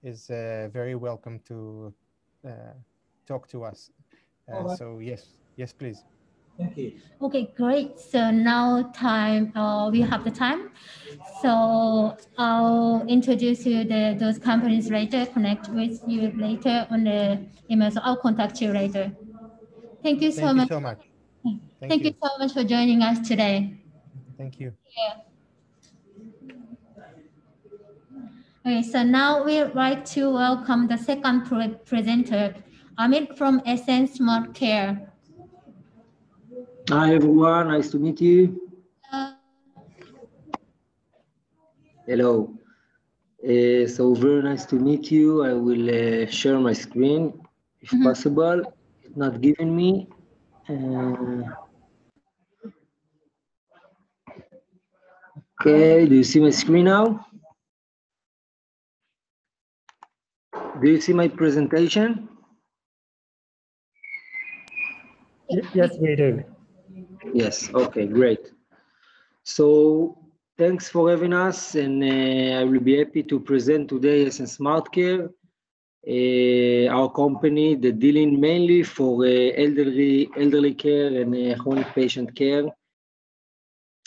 is very welcome to talk to us. So yes, please. Thank you. Okay, great. So now we have the time. So I'll introduce you those companies later, connect with you later on the email. So I'll contact you later. Thank you so much. Thank you so much. Thank you so much for joining us today. Thank you. Yeah. Okay, so now we'd like to welcome the second presenter, Amit from SN Smart Care. Hi everyone, nice to meet you. Hello. So very nice to meet you. I will share my screen if possible. It's not giving me. Okay, do you see my screen now? Do you see my presentation? Yes, we do. Yes, okay, great. So thanks for having us, and I will be happy to present today SN Smart Care, our company that dealing mainly for elderly care and chronic patient care.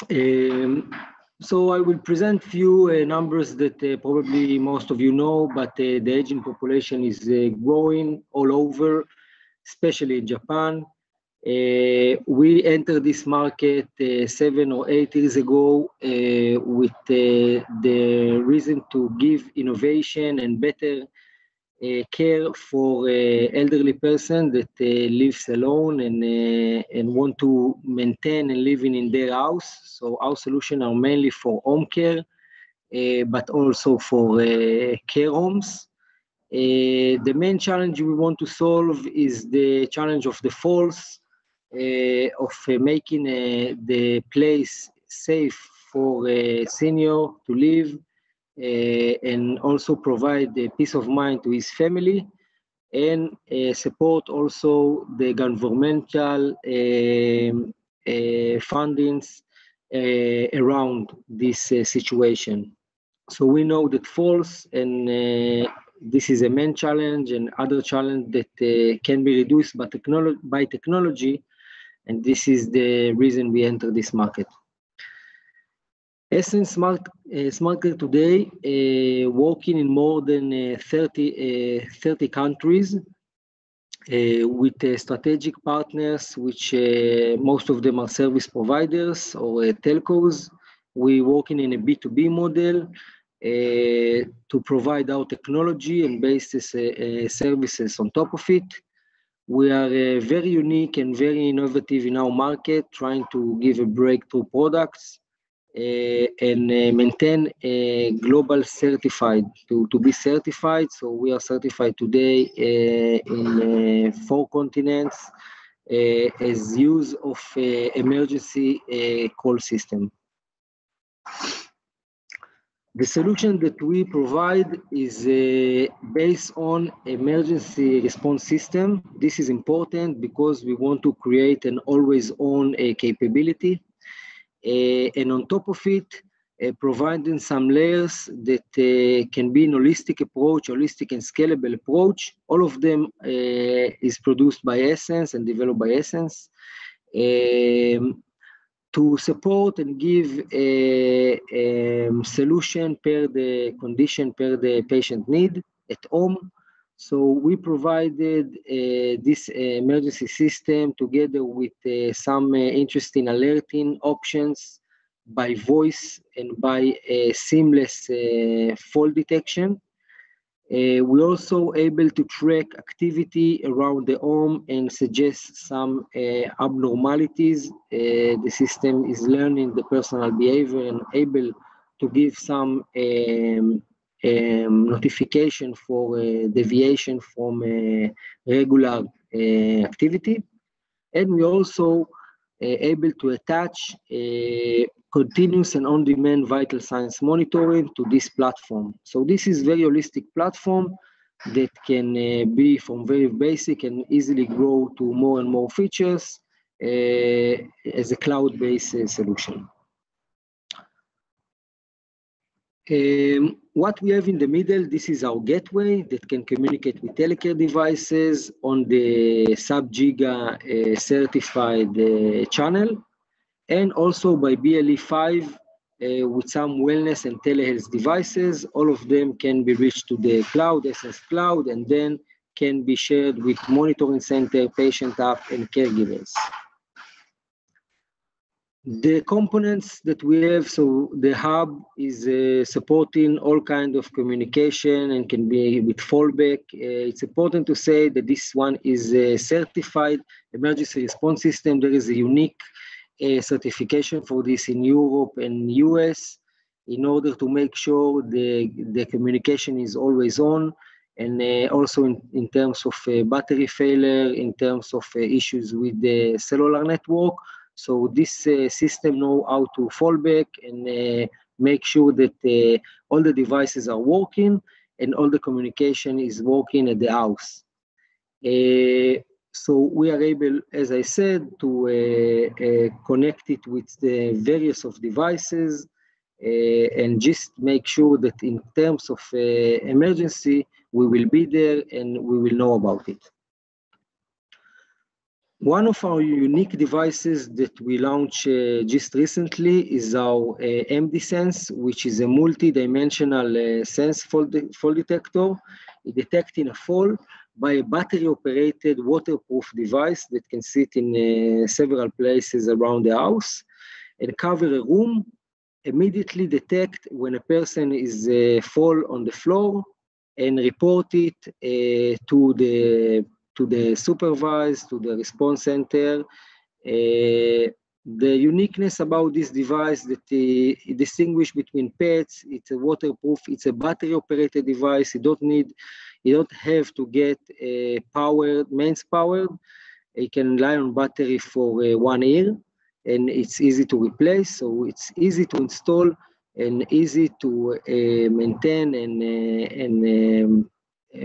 So I will present few numbers that probably most of you know, but the aging population is growing all over, especially in Japan. We entered this market 7 or 8 years ago with the reason to give innovation and better care for elderly person that lives alone and want to maintain and living in their house. So our solutions are mainly for home care, but also for care homes. The main challenge we want to solve is the challenge of the falls, of making the place safe for a senior to live, and also provide the peace of mind to his family, and support also the governmental fundings around this situation. So we know that falls, and this is a main challenge, and other challenge that can be reduced by technology, and this is the reason we enter this market. Essence SmartCare today working in more than 30 countries with strategic partners, which most of them are service providers or telcos. We're working in a B2B model to provide our technology and basis services on top of it. We are very unique and very innovative in our market, trying to give a breakthrough products and maintain a global certified to be certified. So we are certified today in 4 continents as use of emergency call system. The solution that we provide is based on emergency response system. This is important because we want to create an always-on capability. And on top of it, providing some layers that can be an holistic approach, holistic and scalable approach. All of them is produced by Essence and developed by Essence to support and give a solution per the condition, per the patient need at home. So we provided this emergency system together with some interesting alerting options by voice and by seamless fall detection. We're also able to track activity around the home and suggest some abnormalities. The system is learning the personal behavior and able to give some notification for deviation from regular activity. And we also able to attach continuous and on-demand vital signs monitoring to this platform. So this is very holistic platform that can be from very basic and easily grow to more and more features as a cloud-based solution. What we have in the middle, this is our gateway that can communicate with telecare devices on the sub-giga certified channel, and also by BLE5 with some wellness and telehealth devices. All of them can be reached to the cloud, Essence Cloud, and then can be shared with monitoring center, patient app, and caregivers. The components that we have, so the hub is supporting all kinds of communication and can be with fallback. It's important to say that this one is a certified emergency response system. There is a unique certification for this in Europe and US in order to make sure the communication is always on, and also in terms of battery failure, in terms of issues with the cellular network. So this system know how to fall back and make sure that all the devices are working and all the communication is working at the house. So we are able, as I said, to connect it with the various of devices and just make sure that in terms of emergency, we will be there and we will know about it. One of our unique devices that we launched just recently is our MD-Sense, which is a multi-dimensional sense fall detector. It detects in a fall by a battery-operated waterproof device that can sit in several places around the house and cover a room, immediately detect when a person is fall on the floor and report it to the supervisor, to the response center. The uniqueness about this device that it distinguishes between pets, it's a waterproof, it's a battery-operated device. You don't have to get mains powered. It can rely on battery for 1 year, and it's easy to replace. So it's easy to install and easy to maintain and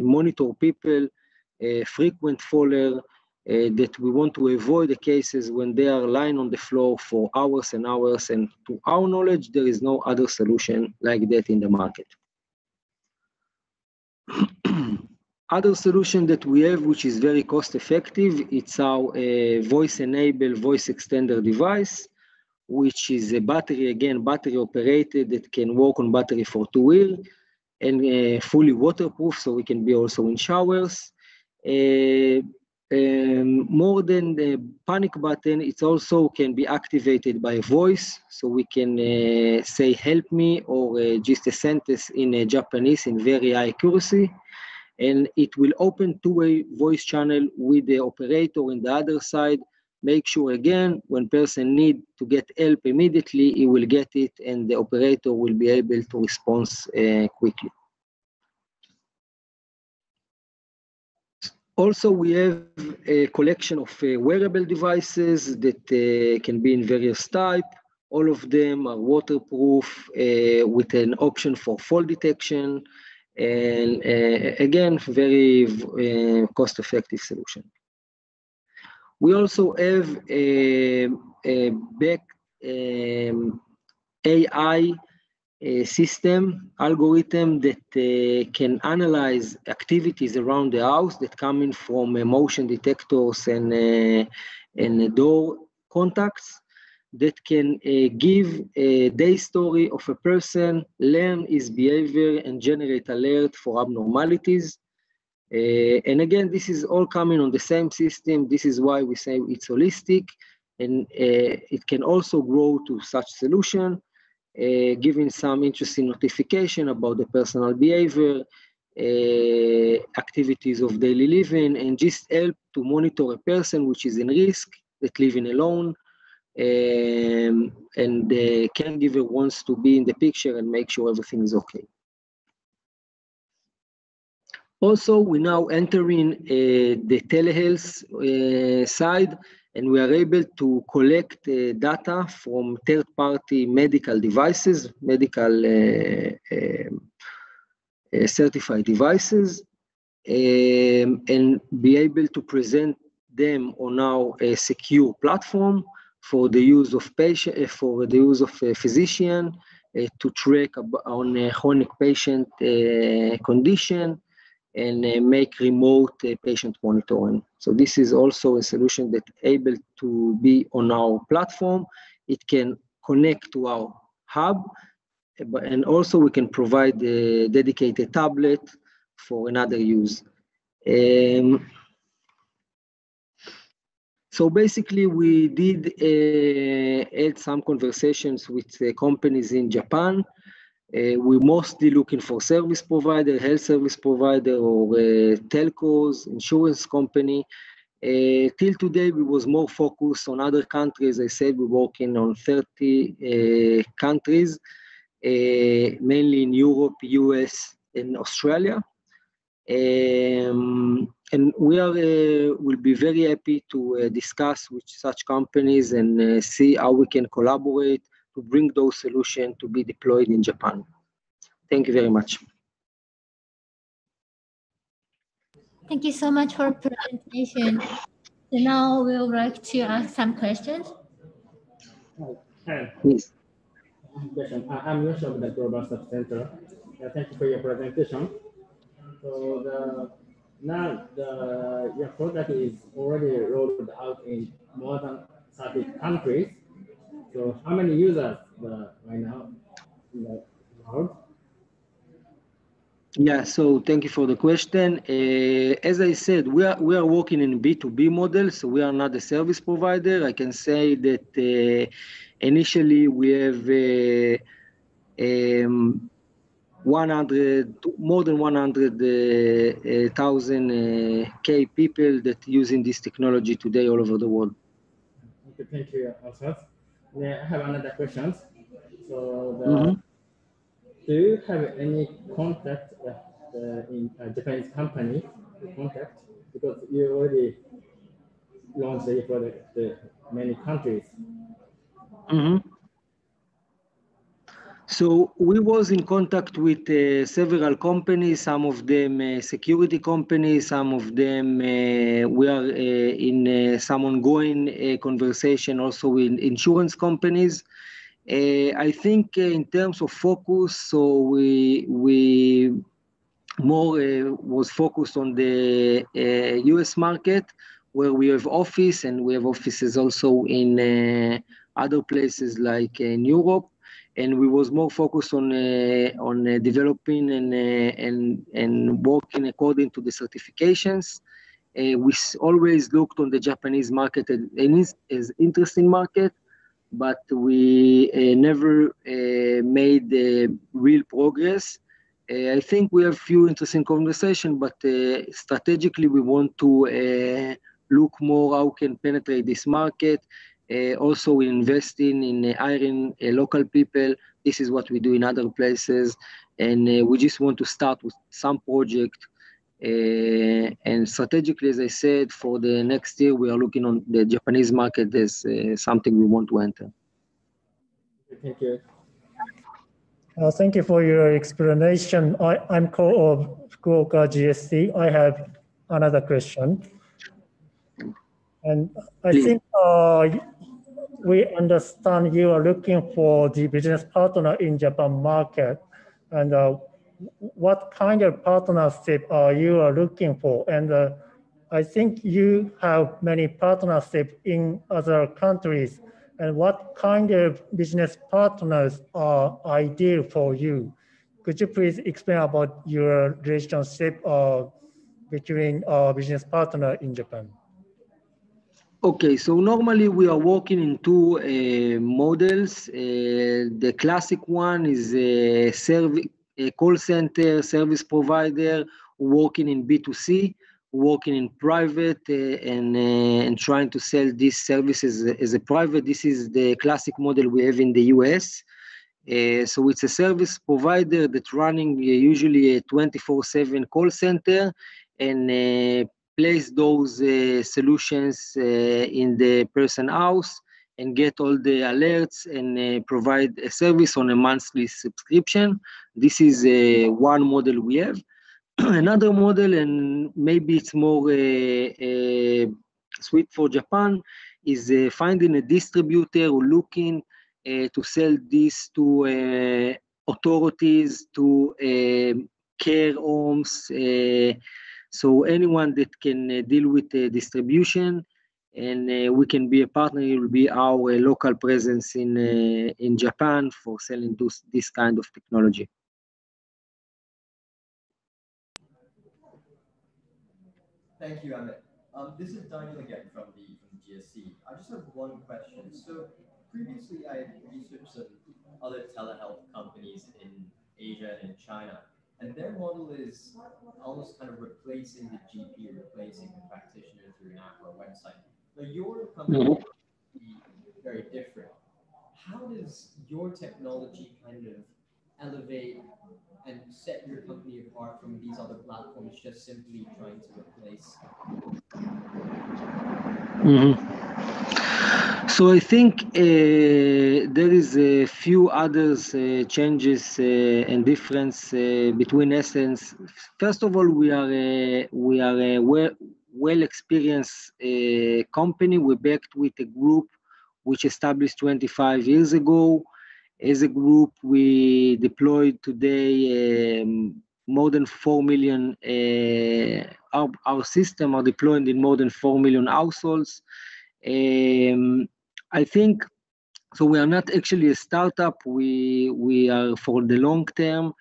monitor people, frequent faller, that we want to avoid the cases when they are lying on the floor for hours and hours. And to our knowledge, there is no other solution like that in the market. Other solution that we have, which is very cost effective, it's our voice-enabled voice extender device, which is a battery operated, that can work on battery for 2 years and fully waterproof, so we can be also in showers. More than the panic button, it also can be activated by voice, so we can say help me, or just a sentence in Japanese in very high accuracy. And it will open two-way voice channel with the operator on the other side. Make sure again, when person need to get help immediately, he will get it, and the operator will be able to respond quickly. Also, we have a collection of wearable devices that can be in various types. All of them are waterproof with an option for fall detection, and again, very cost-effective solution. We also have a back AI system algorithm that can analyze activities around the house that come in from motion detectors and door contacts, that can give a day story of a person, learn his behavior, and generate alert for abnormalities. And again, this is all coming on the same system. This is why we say it's holistic, and it can also grow to such solution, giving some interesting notification about the personal behavior, activities of daily living, and just help to monitor a person which is in risk, that living alone, and the caregiver wants to be in the picture and make sure everything is okay. Also, we're now entering the telehealth side, and we are able to collect data from third-party medical devices, medical certified devices, and be able to present them on our secure platform for the use of patient, for the use of a physician, to track on a chronic patient condition, and make remote patient monitoring. So this is also a solution that's able to be on our platform. It can connect to our hub, and also we can provide a dedicated tablet for another use. So basically, we did had some conversations with companies in Japan. We're mostly looking for service provider, health service provider, or telcos, insurance company. Till today, we was more focused on other countries. I said we're working on 30 countries, mainly in Europe, US, and Australia. And we are will be very happy to discuss with such companies and see how we can collaborate to bring those solutions to be deployed in Japan. Thank you very much. Thank you so much for presentation. So now we would like to ask some questions. Please. I'm Yoshi of the Global Research Center. Thank you for your presentation. So now your product is already rolled out in more than 30 countries. So how many users right now in the world? Yeah, so thank you for the question. As I said, we are working in B2B model, so we are not a service provider. I can say that initially we have 100, more than 100,000 K people that using this technology today all over the world. Okay, thank you, Asaf. I have another question. So do you have any contact in a Japanese company to contact? Because you already launched the product many countries. So we was in contact with several companies, some of them security companies, some of them we are in some ongoing conversation also with insurance companies. I think in terms of focus, so we more was focused on the US market, where we have office, and we have offices also in other places like in Europe. And we was more focused on developing and working according to the certifications. We always looked on the Japanese market as interesting market, but we never made real progress. I think we have few interesting conversations, but strategically we want to look more how we can penetrate this market. Also investing in hiring local people. This is what we do in other places, and we just want to start with some project. And strategically, as I said, for the next year, we are looking on the Japanese market as something we want to enter. Thank you. Thank you for your explanation. I'm Ko of Fukuoka GSC. I have another question. And I think we understand you are looking for the business partner in Japan market. And what kind of partnership are you looking for? And I think you have many partnerships in other countries. And what kind of business partners are ideal for you? Could you please explain about your relationship between business partner in Japan? Okay, so normally we are working in two models. The classic one is a call center service provider working in B2C, working in private and trying to sell these services as a private. This is the classic model we have in the US. So it's a service provider that's running usually a 24/7 call center and place those solutions in the person's house and get all the alerts and provide a service on a monthly subscription. This is one model we have. Another model, and maybe it's more sweet for Japan, is finding a distributor or looking to sell this to authorities, to care homes, so anyone that can deal with distribution, and we can be a partner. It will be our local presence in Japan for selling this kind of technology. Thank you, Amit. This is Daniel again from GSC. I just have one question. So previously I had researched some other telehealth companies in Asia and China, and their model is almost kind of replacing the GP, replacing the practitioner through an app or a website. Now your company will be very different. How does your technology kind of elevate and set your company apart from these other platforms just simply trying to replace? So I think there is a few others changes and difference between Essence. First of all, we are a well experienced company. We're backed with a group which established 25 years ago. As a group, we deployed today more than 4 million our system are deployed in more than 4 million households. I think, so we are not actually a startup, we are for the long term.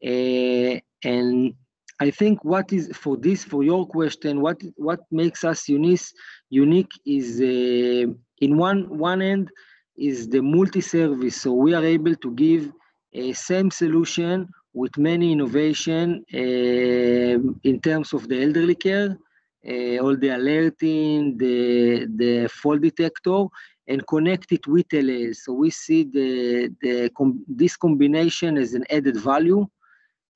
And I think what is, for your question, what makes us unique is in one end is the multi-service. So we are able to give a same solution with many innovation in terms of the elderly care, all the alerting, the fall detector, and connect it with LAs. So we see this combination as an added value.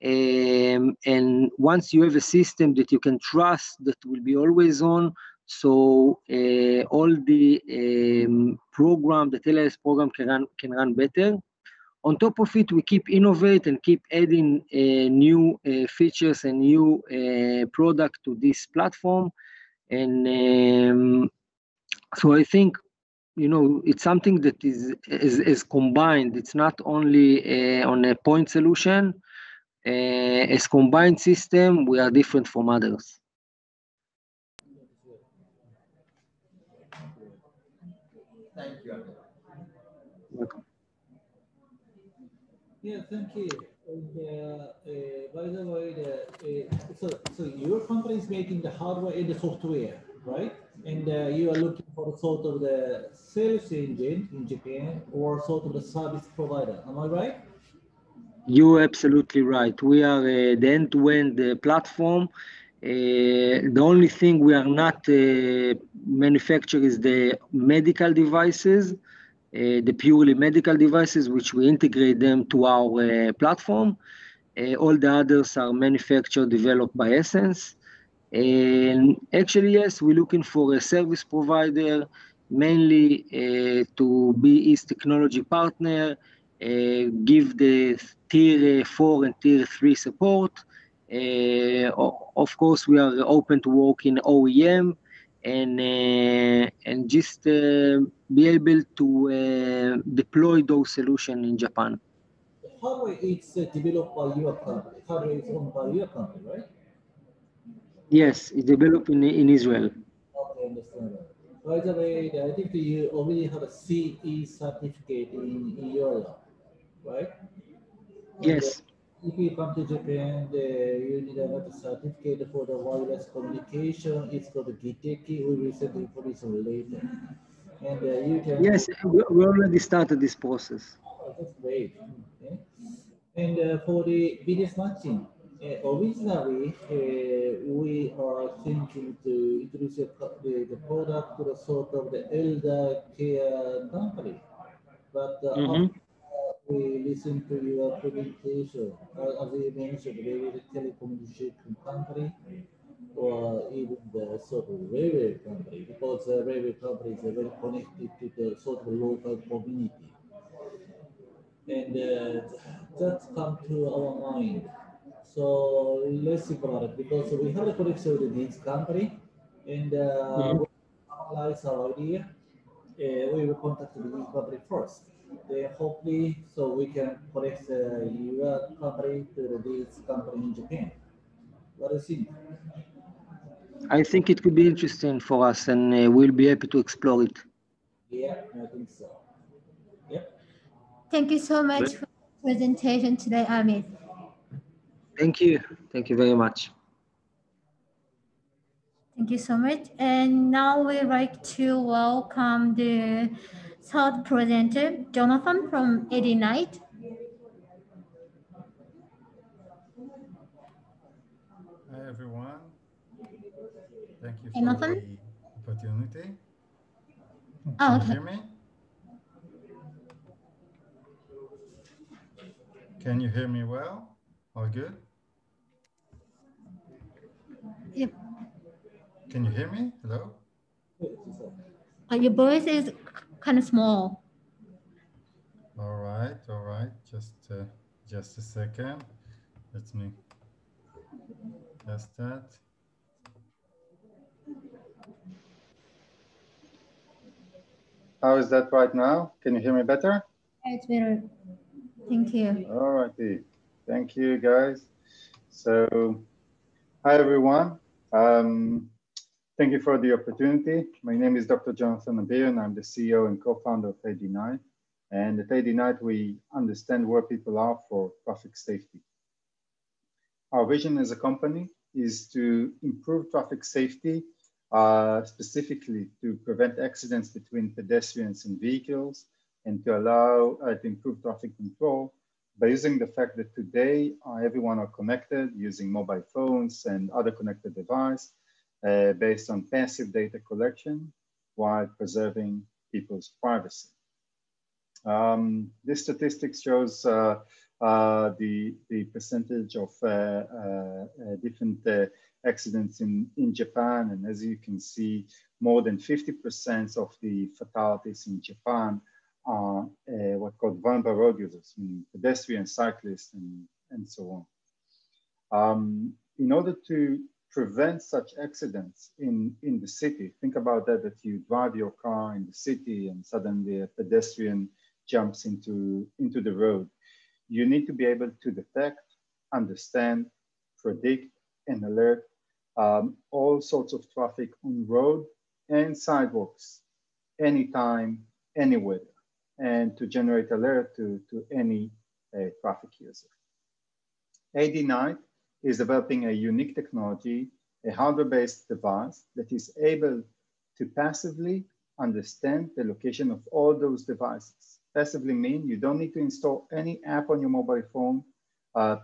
And once you have a system that you can trust that will be always on, so all the program, the LAS program can run better. On top of it, we keep innovate and keep adding new features and new product to this platform. And so I think, it's something that is combined. It's not only on a point solution. As combined system, we are different from others. Thank you. Welcome. Yeah, thank you. And, by the way, so your company is making the hardware and the software, right? And you are looking for sort of the sales engine in Japan or sort of the service provider. Am I right? You're absolutely right. We are the end-to-end platform. The only thing we are not manufacturing is the medical devices, the purely medical devices, which we integrate them to our platform. All the others are manufactured, developed by Essence. And actually, yes, we're looking for a service provider, mainly to be his technology partner, give the tier 4 and tier 3 support. Of course, we are open to work in OEM and just be able to deploy those solutions in Japan. The hardware is developed by your company. Hardware is owned by your company, right? Yes, it's developed in Israel. Okay, understand. By the way, I think you already have a CE certificate in Europe, right? Yes. If you come to Japan, you need another certificate for the wireless communication. It's called GITEKI. We will send the information later. And you can... Yes, we already started this process. Oh, that's great. Okay. And for the business matching, originally we are thinking to introduce the product to the sort of the elder care company. But after we listen to your presentation, as you mentioned, maybe the telecommunication company or even the sort of railway company, because the railway company is very connected to the sort of local community. And that come to our mind. So let's think about it, because we have a connection with this company, and we analyze our idea. We will contact the company first. Then hopefully, so we can connect your company to this company in Japan. What do you think? I think it could be interesting for us, and we'll be happy to explore it. Yeah, I think so. Yep. Thank you so much for the presentation today, Amit. Thank you. Thank you very much. Thank you so much. And now we'd like to welcome the third presenter, Jonathan from 89. Hi, everyone. Thank you Jonathan? for the opportunity. Oh, Can okay. you hear me? Can you hear me well? All good? Yep. Can you hear me? Hello? Your voice is kind of small. All right, all right. Just a second. Let me test that. How is that right now? Can you hear me better? It's better. Thank you. All righty. Thank you, guys. So, hi, everyone. Thank you for the opportunity. My name is Dr. Jonathan Abir, and I'm the CEO and co-founder of AD-Night. And at AD-Night, we understand where people are for traffic safety. Our vision as a company is to improve traffic safety, specifically to prevent accidents between pedestrians and vehicles, and to allow to improve traffic control by using the fact that today everyone are connected using mobile phones and other connected devices based on passive data collection while preserving people's privacy. This statistics shows the percentage of different accidents in Japan, and as you can see, more than 50% of the fatalities in Japan are what called vulnerable road users, meaning pedestrians, cyclists, and so on. In order to prevent such accidents in the city, think about that you drive your car in the city and suddenly a pedestrian jumps into the road. You need to be able to detect, understand, predict, and alert all sorts of traffic on road and sidewalks, anytime, anywhere, and to generate alert to any traffic user. AD-Night is developing a unique technology, a hardware-based device that is able to passively understand the location of all those devices. Passively means you don't need to install any app on your mobile phone.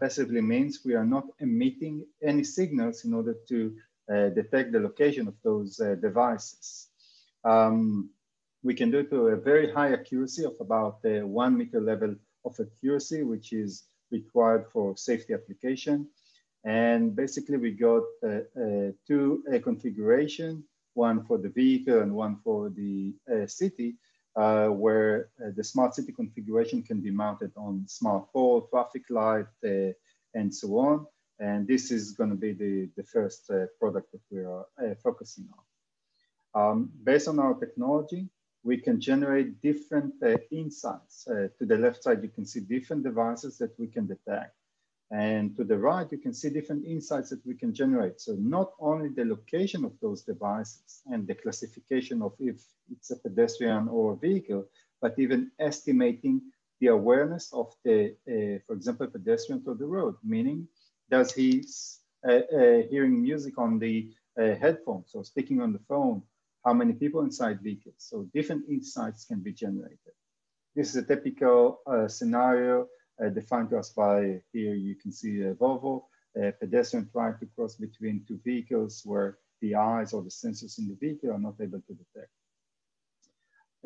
Passively means we are not emitting any signals in order to detect the location of those devices. We can do it to a very high accuracy of about 1 meter level of accuracy, which is required for safety application. And basically we got two configuration, one for the vehicle and one for the city, where the smart city configuration can be mounted on smart pole, traffic light, and so on. And this is going to be the first product that we are focusing on. Based on our technology, we can generate different insights. To the left side, you can see different devices that we can detect. And to the right, you can see different insights that we can generate. So not only the location of those devices and the classification of if it's a pedestrian or a vehicle, but even estimating the awareness of the, for example, pedestrian to the road, meaning does he hearing music on the headphones or speaking on the phone, how many people inside vehicles. So different insights can be generated. This is a typical scenario defined to us by, here you can see a Volvo, a pedestrian trying to cross between two vehicles where the eyes or the sensors in the vehicle are not able to detect.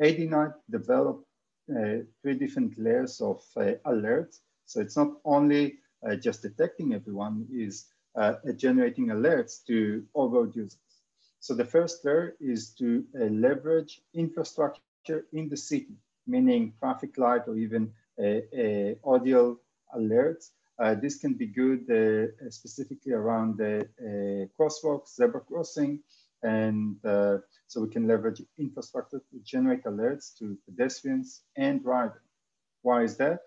AD-Night developed 3 different layers of alerts. So it's not only just detecting everyone, is generating alerts to all road users. So the first layer is to leverage infrastructure in the city, meaning traffic light or even audio alerts. This can be good specifically around the crosswalks, zebra crossing, and so we can leverage infrastructure to generate alerts to pedestrians and drivers. Why is that?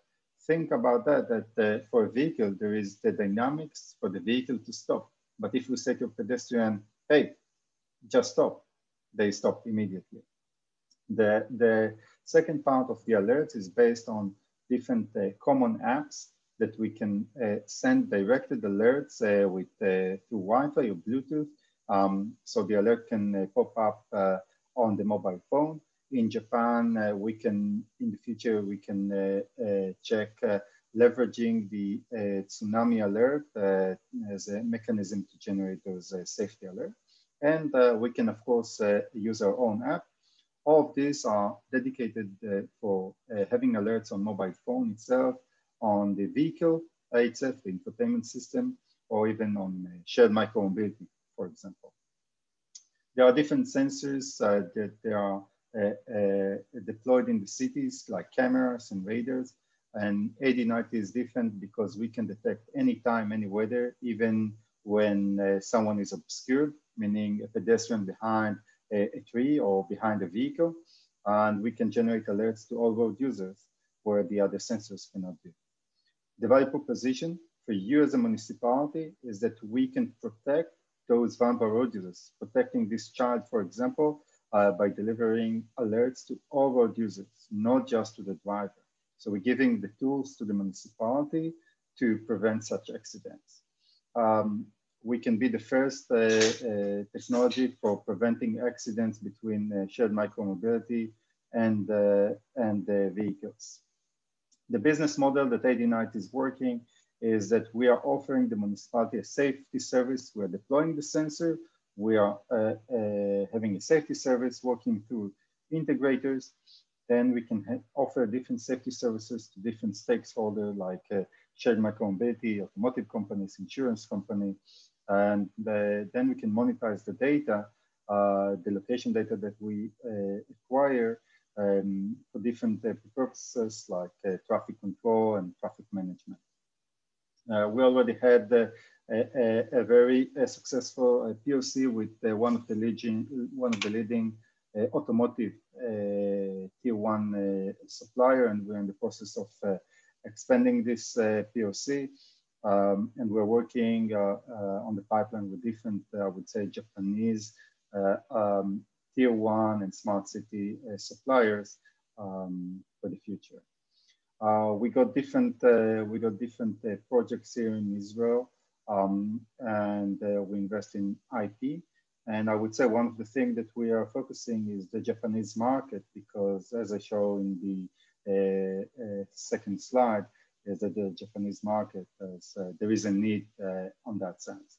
Think about that for a vehicle, there is the dynamics for the vehicle to stop. But if we say to a pedestrian, hey, just stop, they stop immediately. The second part of the alerts is based on different common apps that we can send directed alerts with through Wi-Fi or Bluetooth. So the alert can pop up on the mobile phone. In Japan, we can, in the future, we can check leveraging the tsunami alert as a mechanism to generate those safety alerts. And we can, of course, use our own app. All of these are dedicated for having alerts on mobile phone itself, on the vehicle itself, the infotainment system, or even on shared micromobility, for example. There are different sensors that they are deployed in the cities, like cameras and radars. And AD-Night is different because we can detect anytime, any weather, even when someone is obscured, meaning a pedestrian behind a tree or behind a vehicle. And we can generate alerts to all road users where the other sensors cannot do. The value proposition for you as a municipality is that we can protect those vulnerable road users, protecting this child, for example, by delivering alerts to all road users, not just to the driver. So we're giving the tools to the municipality to prevent such accidents. We can be the first technology for preventing accidents between shared micromobility and vehicles. The business model that AD-NITE is working is that we are offering the municipality a safety service. We're deploying the sensor. We are having a safety service working through integrators. Then we can offer different safety services to different stakeholders like shared micromobility, automotive companies, insurance company. And then we can monetize the data, the location data that we acquire for different purposes like traffic control and traffic management. We already had a very successful POC with one of the leading automotive tier 1 supplier, and we're in the process of expanding this POC. And we're working on the pipeline with different, I would say, Japanese tier 1 and smart city suppliers for the future. We got different projects here in Israel, and we invest in IP. And I would say one of the things that we are focusing is the Japanese market, because as I show in the second slide, is that the Japanese market, there is a need on that sense.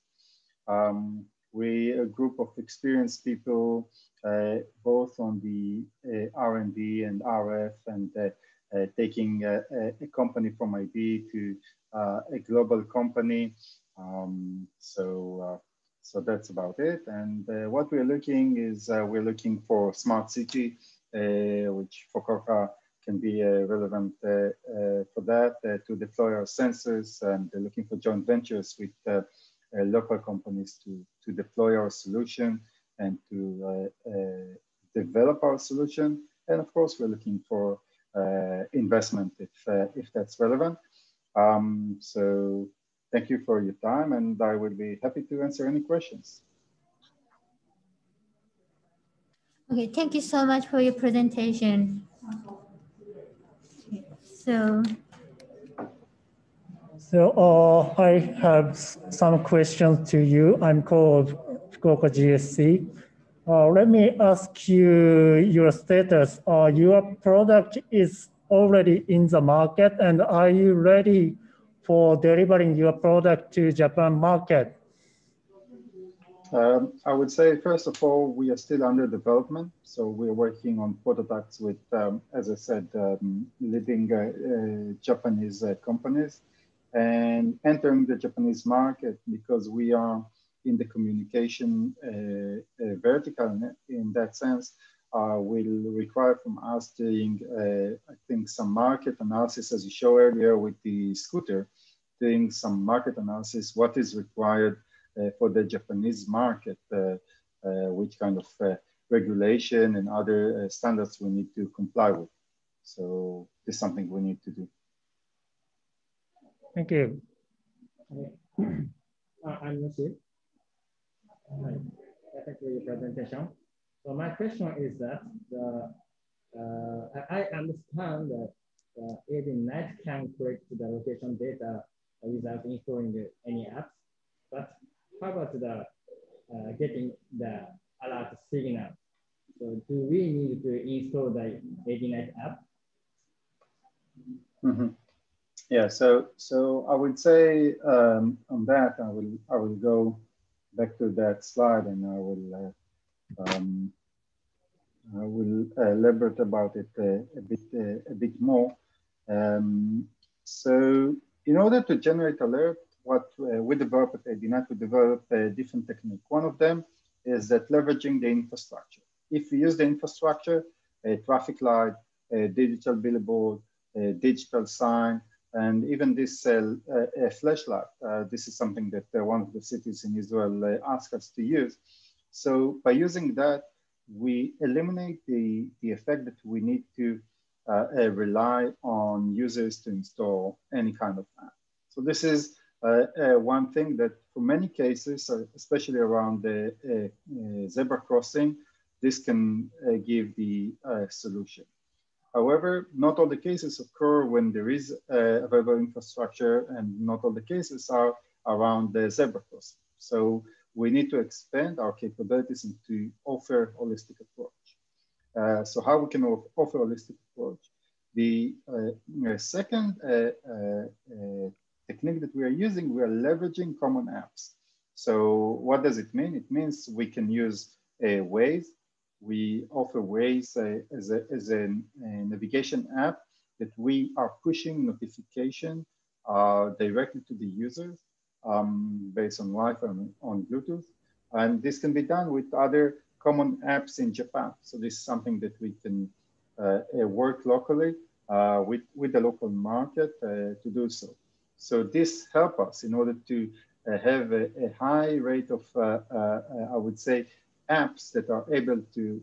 We're a group of experienced people, both on the R&D and RF, and taking a company from ID to a global company. So that's about it. And what we're looking is we're looking for smart city, which Fukuoka can be relevant for that, to deploy our sensors, and looking for joint ventures with local companies to deploy our solution and to develop our solution. And of course, we're looking for investment if that's relevant. So thank you for your time, and I will be happy to answer any questions. Okay, thank you so much for your presentation. So I have some questions to you. I'm called Fukuoka GSC. Let me ask you your status. Your product is already in the market, and are you ready for delivering your product to Japan market? I would say, first of all, we are still under development. So we're working on prototypes with, as I said, leading Japanese companies, and entering the Japanese market because we are in the communication vertical in that sense. Will require from us doing, I think, some market analysis, as you showed earlier with the scooter, doing some market analysis, what is required for the Japanese market, which kind of regulation and other standards we need to comply with. So this is something we need to do. Thank you. I'm Yoshi. Thank you for your presentation. So my question is that I understand that AD-NITE can collect the location data without installing any apps, but how about the getting the alert signal? So do we need to install the AD-NITE app? Mm-hmm. Yeah, so I would say on that I will go back to that slide, and I will elaborate about it a bit more. So in order to generate alert, what we developed at AD-NITE, we developed a different technique. One of them is that leveraging the infrastructure. If we use the infrastructure, a traffic light, a digital billboard, a digital sign, and even this a flashlight. This is something that one of the cities in Israel asked us to use. So by using that, we eliminate the effect that we need to rely on users to install any kind of app. So this is one thing that for many cases, especially around the zebra crossing, this can give the solution. However, not all the cases occur when there is available infrastructure, and not all the cases are around the zebra crossing. So we need to expand our capabilities and to offer holistic approach. So how we can offer holistic approach? The second technique that we are using, we are leveraging common apps. So what does it mean? It means we can use Waze. We offer Waze as a navigation app that we are pushing notification directly to the users based on Wi-Fi and on Bluetooth. And this can be done with other common apps in Japan. So this is something that we can work locally with the local market to do so. So this helps us in order to have a high rate of, I would say, apps that are able to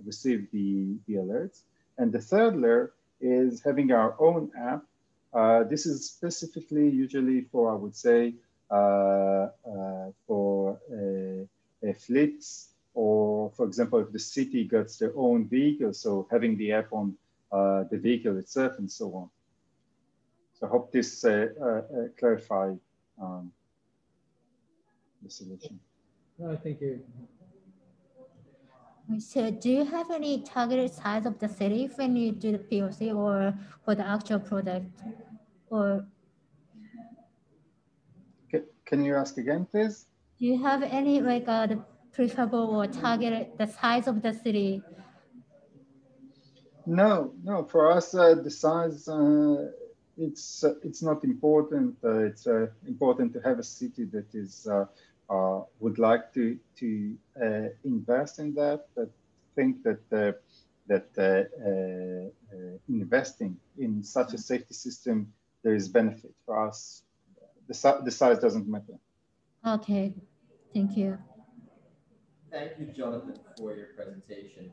receive the alerts. And the third layer is having our own app. This is specifically usually for, I would say, for fleets, or for example, if the city gets their own vehicle, so having the app on the vehicle itself and so on. So I hope this clarified the solution. Thank you. So do you have any targeted size of the city when you do the POC or for the actual product? Or can you ask again, please? Do you have any like the preferable or targeted the size of the city? No. For us, the size it's not important. It's important to have a city that is would like to invest in that. But think that investing in such a safety system, there is benefit for us. The size doesn't matter. Okay, thank you. Thank you, Jonathan, for your presentation.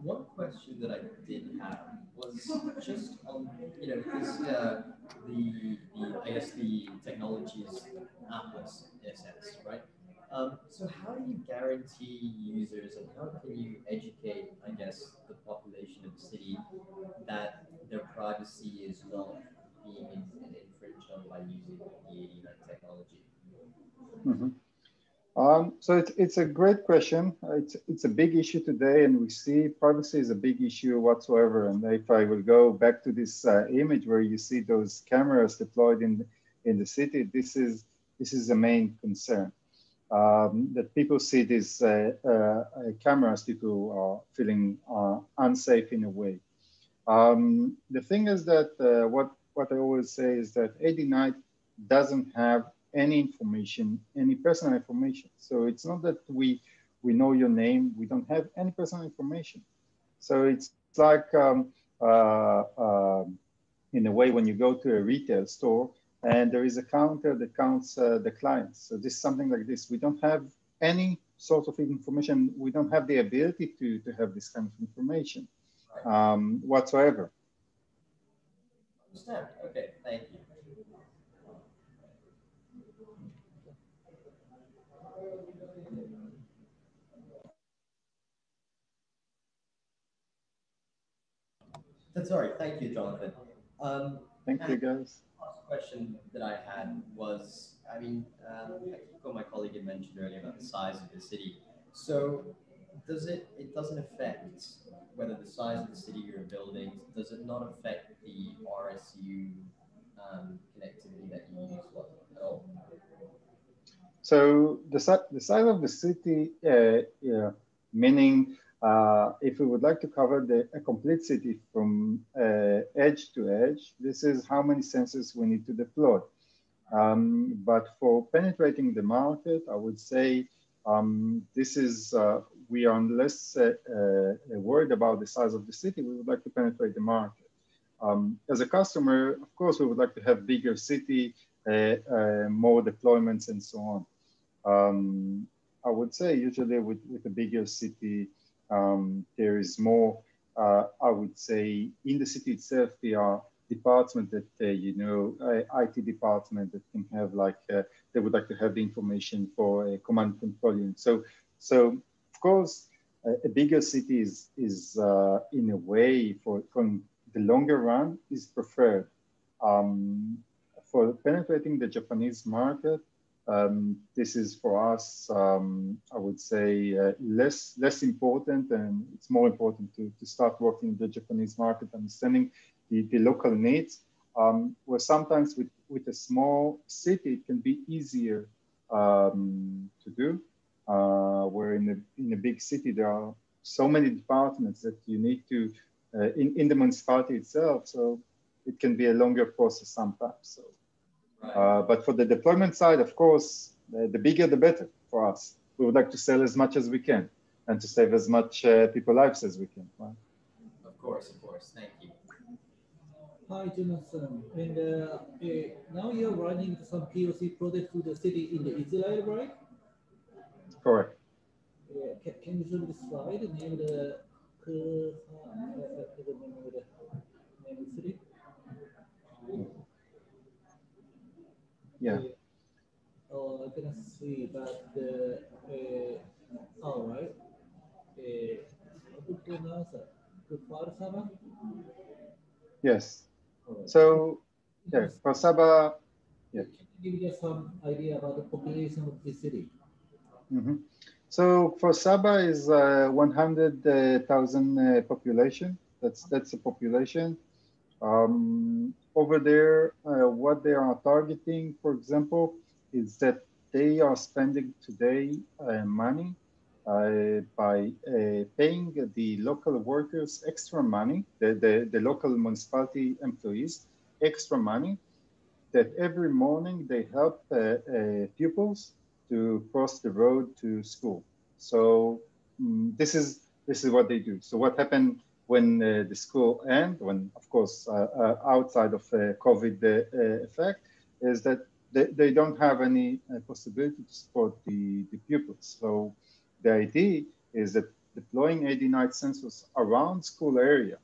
One question that I did have was just on, because I guess the technology is Atlas in a sense, right? So how do you guarantee users, and how can you educate, I guess, the population of the city that their privacy is not being infringed on by using the 89 technology? Mm-hmm. So it's a great question. It's a big issue today, and we see privacy is a big issue whatsoever. And if I will go back to this image where you see those cameras deployed in the city, this is the main concern. That people see these cameras, people are feeling unsafe in a way. The thing is that what I always say is that 89 doesn't have any information, any personal information. So it's not that we know your name, we don't have any personal information. So it's like, in a way, when you go to a retail store and there is a counter that counts the clients. So this is something like this. We don't have any sort of information. We don't have the ability to have this kind of information whatsoever. Understand. Okay, thank you. That's all right. Thank you, Jonathan. Thank you, guys. The last question that I had was, I mean, my colleague had mentioned earlier about the size of the city. So it doesn't affect whether the size of the city you're building, does it not affect the RSU connectivity that you use at all? So the size of the city, meaning if we would like to cover a complete city from edge to edge, this is how many sensors we need to deploy. But for penetrating the market, I would say this is, we are less worried about the size of the city. We would like to penetrate the market. As a customer, of course, we would like to have bigger city, more deployments and so on. I would say usually with a bigger city, there is more, I would say in the city itself, the department that, IT department that can have like, they would like to have the information for a command control unit. So of course, a bigger city is in a way from the longer run is preferred. For penetrating the Japanese market, this is for us, I would say, less important, and it's more important to start working in the Japanese market, understanding the local needs, where sometimes with a small city, it can be easier to do, where in a big city, there are so many departments that you need to, in the municipality itself, so it can be a longer process sometimes. So. But for the deployment side, of course, the bigger the better for us. We would like to sell as much as we can and to save as much people's lives as we can. Right? Of course. Thank you. Hi, Jonathan. And now you're running some POC project to the city in Israel, right? Correct. Can you show me the slide named name city? Yeah. I cannot see, but all right. How to pronounce it? Kufarsaba? Yes. So, yeah, Korsaba. Yeah. Can you give us some idea about the population of the city? Mm-hmm. So for Saba is 100,000 population. That's the population. Over there, what they are targeting, for example, is that they are spending today money by paying the local workers extra money, the local municipality employees extra money, that every morning they help pupils to cross the road to school. So this is what they do. So what happened when the school ends, when of course outside of COVID effect, is that they don't have any possibility to support the pupils. So the idea is that deploying AD night sensors around school area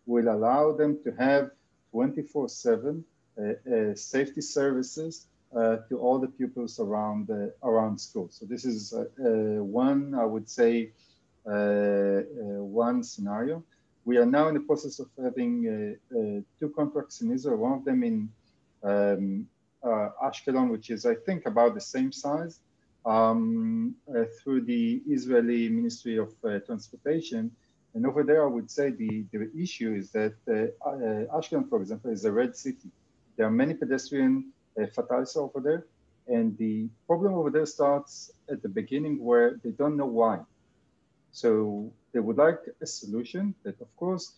will allow them to have 24/7 safety services to all the pupils around school. So this is one, I would say, one scenario. We are now in the process of having two contracts in Israel, one of them in Ashkelon, which is, I think, about the same size, through the Israeli Ministry of Transportation. And over there, I would say the issue is that Ashkelon, for example, is a red city. There are many pedestrian fatalities over there. And the problem over there starts at the beginning where they don't know why. So they would like a solution that, of course,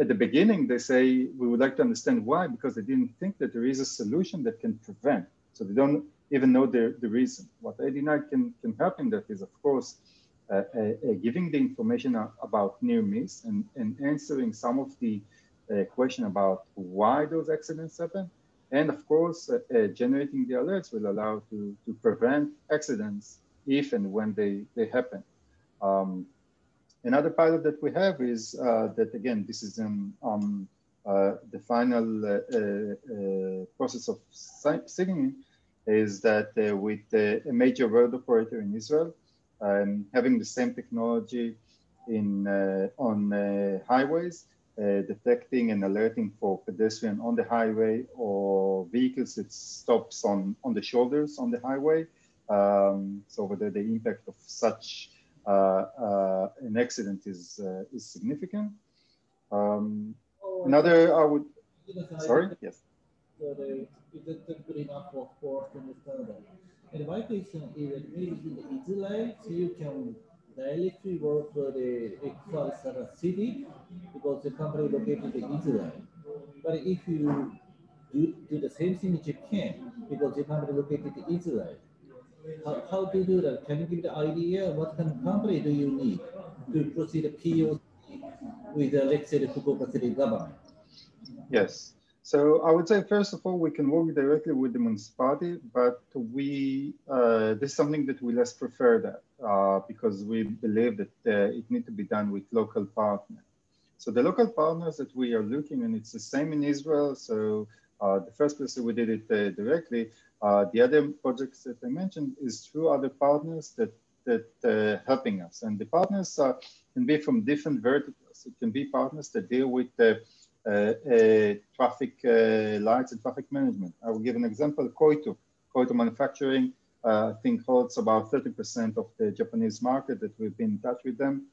at the beginning, they say, we would like to understand why, because they didn't think that there is a solution that can prevent. So they don't even know the reason. What AD9 can help in that is, of course, giving the information about near miss and answering some of the question about why those accidents happen. And of course, generating the alerts will allow to prevent accidents if and when they happen. Another pilot that we have is that, again, this is the final process of signing, is that with a major road operator in Israel, having the same technology on highways, detecting and alerting for pedestrian on the highway or vehicles that stops on the shoulders on the highway. So whether the impact of such an accident is significant. Another, I would, sorry, yes. It's good enough for us to understand that. And my question is that maybe in Israel, so you can directly work for the Fukuoka city because the company located in Israel. But if you do the same thing in Japan because the company located in Israel, how do you do that? Can you give the idea what kind of company do you need to proceed a POC with, let's say, the Fukuoka city government? Yes. So I would say, first of all, we can work directly with the municipality, but this is something that we less prefer that because we believe that it needs to be done with local partners. So the local partners that we are looking, and it's the same in Israel. So the first place that we did it directly. The other projects that I mentioned is through other partners that helping us. And the partners can be from different verticals. It can be partners that deal with traffic lights and traffic management. I will give an example, Koito Manufacturing, I think holds about 30% of the Japanese market that we've been in touch with them.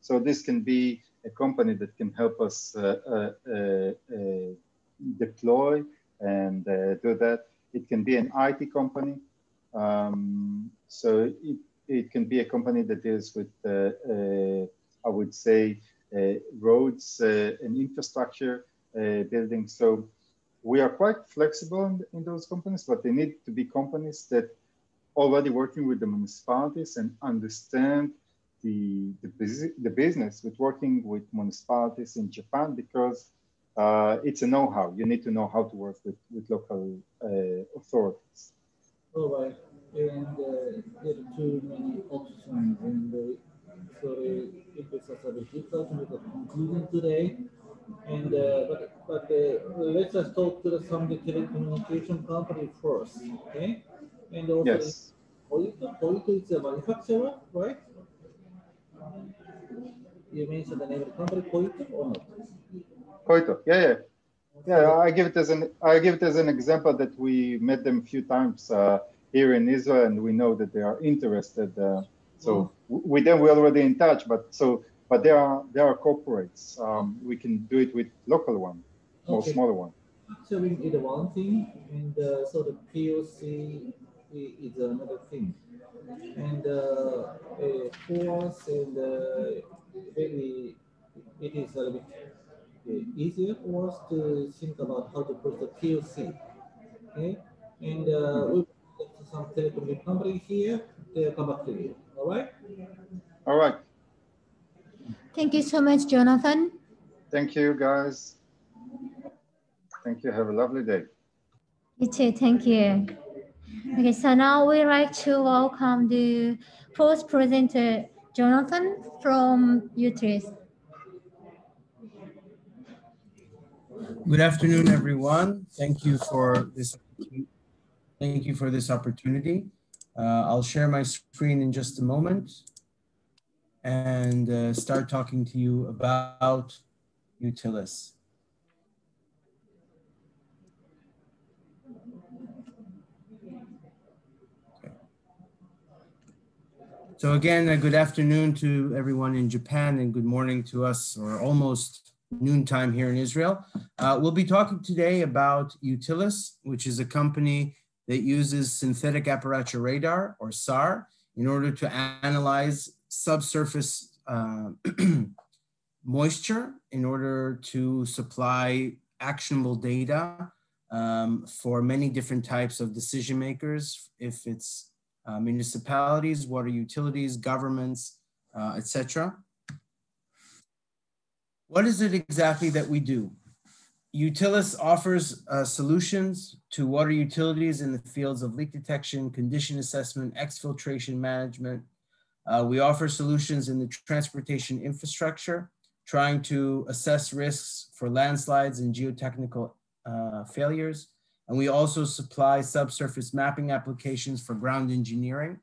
So this can be a company that can help us deploy and do that. It can be an IT company. So it can be a company that deals with, I would say, roads and infrastructure building. So we are quite flexible in those companies, but they need to be companies that already working with the municipalities and understand the business with working with municipalities in Japan, because it's a know-how. You need to know how to work with local authorities. All right, and there are too many options, and sorry if it's a bit difficult to make a conclusion today. And but let's just talk to some of the telecommunication company first, okay? And also, yes. Koito is a manufacturer, right? You mentioned the name of the company, Koito, or not? Koito, yeah. I give it as an example that we met them a few times here in Israel, and we know that they are interested. So with them we're already in touch, but there are corporates. We can do it with local one, or smaller one. Manufacturing is one thing, and so the POC is another thing. And for us, and maybe it is a little bit easier for us to think about how to put the POC. Okay, and we'll get to some telecom company here. They'll come back to you. All right. All right. Thank you so much, Jonathan. Thank you, guys. Thank you. Have a lovely day. You too. Thank you. Okay, so now we'd like to welcome the first presenter, Jonathan from Utrecht. Good afternoon, everyone. Thank you for this. Thank you for this opportunity. I'll share my screen in just a moment and start talking to you about Utilis. Okay. So again, good afternoon to everyone in Japan and good morning to us, or almost noontime here in Israel. We'll be talking today about Utilis, which is a company that uses synthetic apparature radar, or SAR, in order to analyze subsurface moisture in order to supply actionable data for many different types of decision makers, if it's municipalities, water utilities, governments, etc. What is it exactly that we do? Utilis offers solutions to water utilities in the fields of leak detection, condition assessment, exfiltration management. We offer solutions in the transportation infrastructure, trying to assess risks for landslides and geotechnical failures. And we also supply subsurface mapping applications for ground engineering.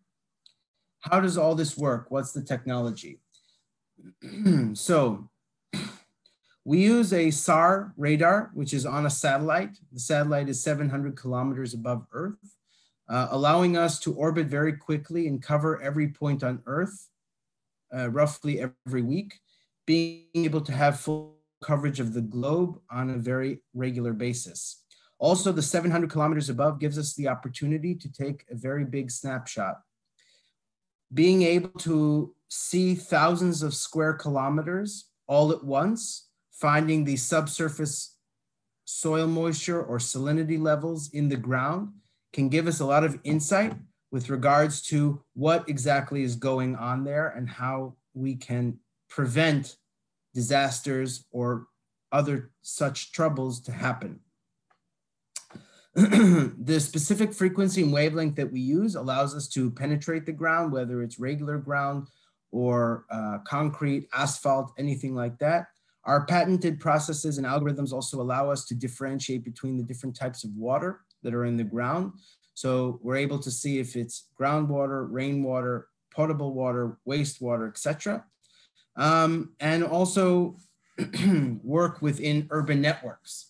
How does all this work? What's the technology? So, we use a SAR radar, which is on a satellite. The satellite is 700 kilometers above Earth, allowing us to orbit very quickly and cover every point on Earth, roughly every week, being able to have full coverage of the globe on a very regular basis. Also, the 700 kilometers above gives us the opportunity to take a very big snapshot. Being able to see thousands of square kilometers all at once, finding the subsurface soil moisture or salinity levels in the ground can give us a lot of insight with regards to what exactly is going on there and how we can prevent disasters or other such troubles to happen. The specific frequency and wavelength that we use allows us to penetrate the ground, whether it's regular ground or concrete, asphalt, anything like that. Our patented processes and algorithms also allow us to differentiate between the different types of water that are in the ground. So we're able to see if it's groundwater, rainwater, potable water, wastewater, etc. And also work within urban networks.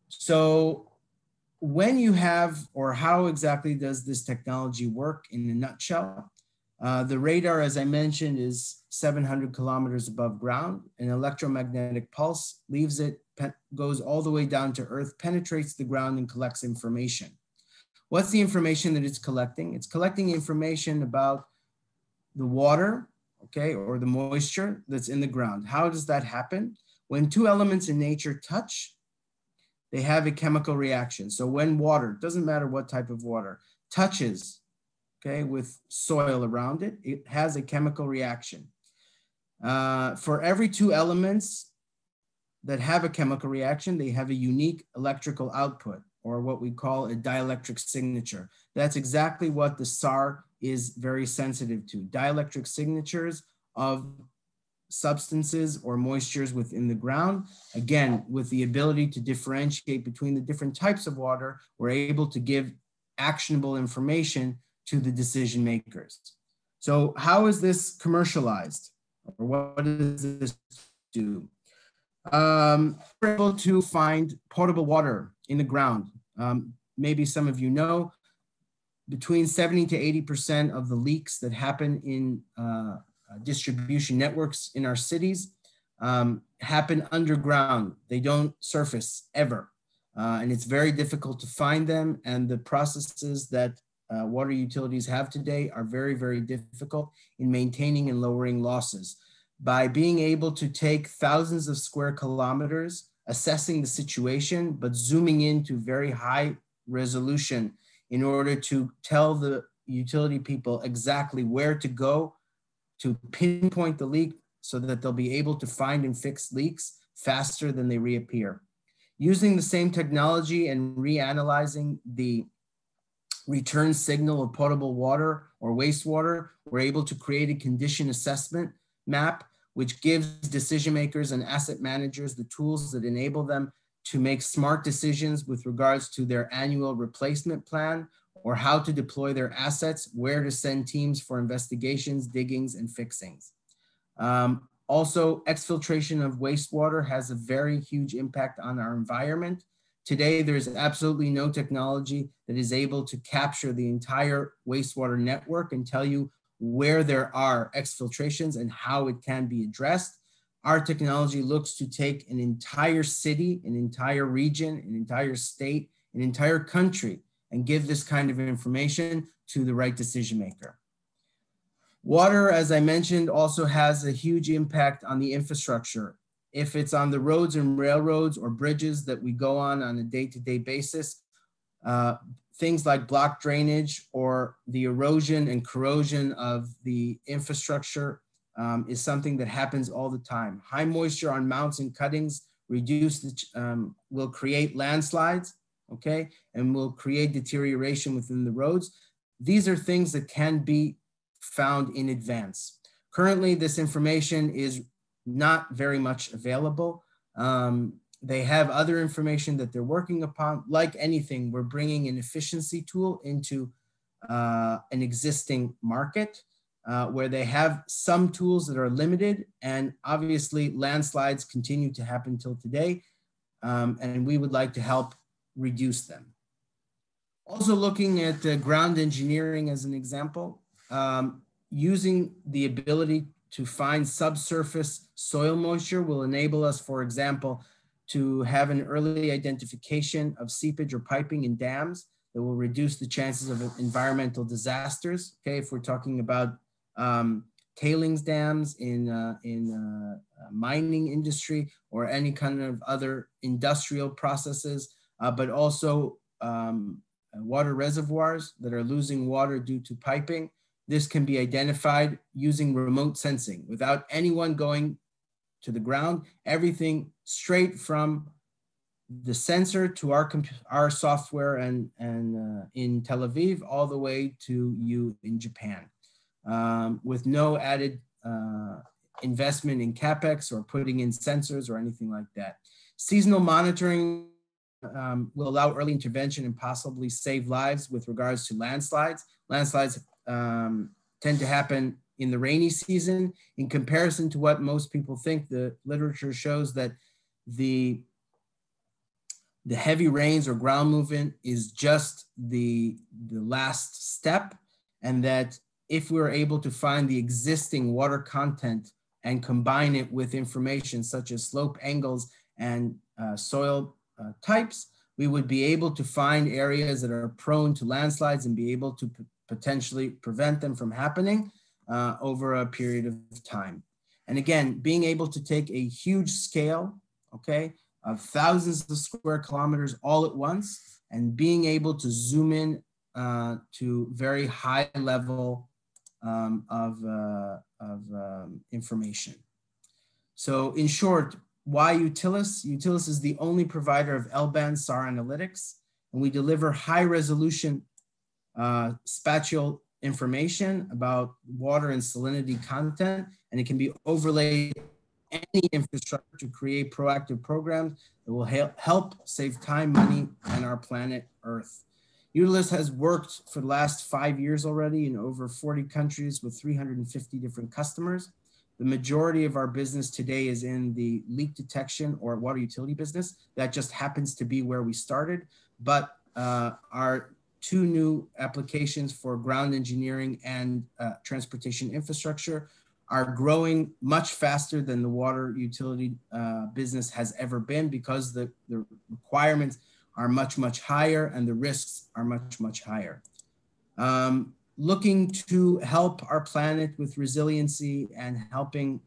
So when you have, or how exactly does this technology work in a nutshell? The radar, as I mentioned, is 700 kilometers above ground. An electromagnetic pulse leaves it, goes all the way down to earth, penetrates the ground and collects information. What's the information that it's collecting? It's collecting information about the water, okay, or the moisture that's in the ground. How does that happen? When two elements in nature touch, they have a chemical reaction. So when water, doesn't matter what type of water, touches, okay, with soil around it, it has a chemical reaction. For every two elements that have a chemical reaction, they have a unique electrical output, or what we call a dielectric signature. That's exactly what the SAR is very sensitive to, dielectric signatures of substances or moistures within the ground. Again, with the ability to differentiate between the different types of water, we're able to give actionable information to the decision makers. So how is this commercialized? Or what does this do? We're able to find potable water in the ground. Maybe some of you know, between 70 to 80% of the leaks that happen in distribution networks in our cities happen underground. They don't surface ever. And it's very difficult to find them. And the processes that water utilities have today are very, very difficult in maintaining and lowering losses. By being able to take thousands of square kilometers, assessing the situation, but zooming into very high resolution in order to tell the utility people exactly where to go to pinpoint the leak so that they'll be able to find and fix leaks faster than they reappear. Using the same technology and reanalyzing the return signal of potable water or wastewater, we're able to create a condition assessment map, which gives decision makers and asset managers the tools that enable them to make smart decisions with regards to their annual replacement plan, or how to deploy their assets, where to send teams for investigations, diggings, and fixings. Also, exfiltration of wastewater has a very huge impact on our environment. Today, there's absolutely no technology that is able to capture the entire wastewater network and tell you where there are exfiltrations and how it can be addressed. Our technology looks to take an entire city, an entire region, an entire state, an entire country, and give this kind of information to the right decision maker. Water, as I mentioned, also has a huge impact on the infrastructure. If it's on the roads and railroads or bridges that we go on a day-to-day basis, things like block drainage or the erosion and corrosion of the infrastructure is something that happens all the time. High moisture on mounts and cuttings will create landslides, okay, and will create deterioration within the roads. These are things that can be found in advance. Currently, this information is not very much available. They have other information that they're working upon. Like anything, we're bringing an efficiency tool into an existing market where they have some tools that are limited, and obviously landslides continue to happen till today, and we would like to help reduce them. Also looking at ground engineering as an example, using the ability to find subsurface soil moisture will enable us, for example, to have an early identification of seepage or piping in dams that will reduce the chances of environmental disasters. Okay, if we're talking about tailings dams in mining industry or any kind of other industrial processes, but also water reservoirs that are losing water due to piping. This can be identified using remote sensing without anyone going to the ground, everything straight from the sensor to our software and in Tel Aviv all the way to you in Japan. with no added investment in CapEx or putting in sensors or anything like that. Seasonal monitoring will allow early intervention and possibly save lives with regards to landslides. Landslides tend to happen in the rainy season. In comparison to what most people think, the literature shows that the heavy rains or ground movement is just the last step, and that if we're able to find the existing water content and combine it with information such as slope angles and soil types, we would be able to find areas that are prone to landslides and be able to potentially prevent them from happening over a period of time. And again, being able to take a huge scale, okay, of thousands of square kilometers all at once, and being able to zoom in to very high level of information. So in short, why Utilis? Utilis is the only provider of L-band SAR analytics, and we deliver high resolution spatial information about water and salinity content, and it can be overlaid any infrastructure to create proactive programs that will help save time, money, and our planet Earth. Utilis has worked for the last 5 years already in over 40 countries with 350 different customers. The majority of our business today is in the leak detection or water utility business. That just happens to be where we started. But our 2 new applications for ground engineering and transportation infrastructure are growing much faster than the water utility business has ever been, because the requirements are much, much higher and the risks are much, much higher. Looking to help our planet with resiliency and helping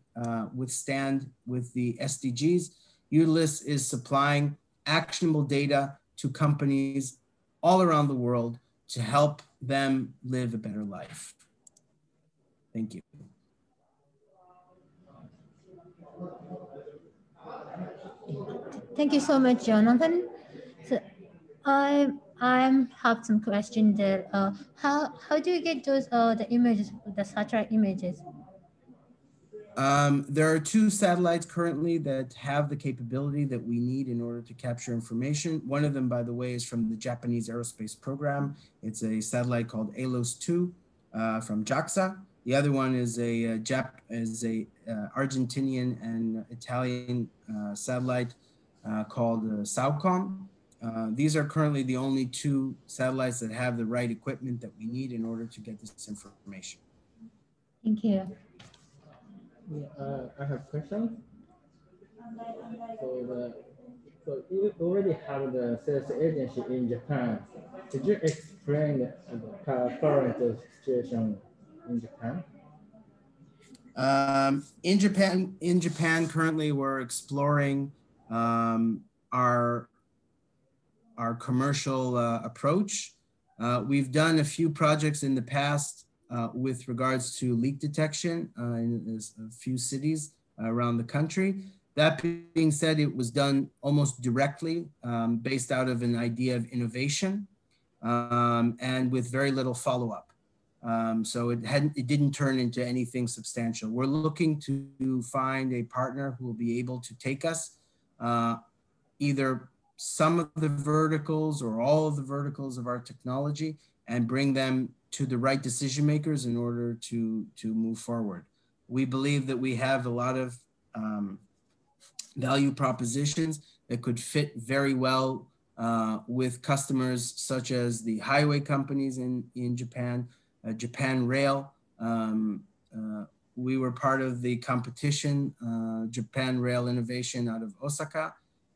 withstand with the SDGs, Utilis is supplying actionable data to companies all around the world to help them live a better life. Thank you. Thank you so much, Jonathan. So I have some questions there. How do you get those the images, the satellite images? There are 2 satellites currently that have the capability that we need in order to capture information. One of them, by the way, is from the Japanese aerospace program. It's a satellite called ALOS-2 from JAXA. The other one is a Argentinian and Italian satellite called SAOCOM. These are currently the only 2 satellites that have the right equipment that we need in order to get this information. Thank you. I have a question. So you already have the sales agency in Japan. Could you explain the current situation in Japan? In Japan, currently we're exploring our commercial approach. We've done a few projects in the past with regards to leak detection in a few cities around the country. That being said, it was done almost directly based out of an idea of innovation and with very little follow-up. So it didn't turn into anything substantial. We're looking to find a partner who will be able to take us either some of the verticals or all of the verticals of our technology and bring them to the right decision makers in order to move forward. We believe that we have a lot of value propositions that could fit very well with customers such as the highway companies in Japan, Japan Rail. We were part of the competition, Japan Rail Innovation out of Osaka.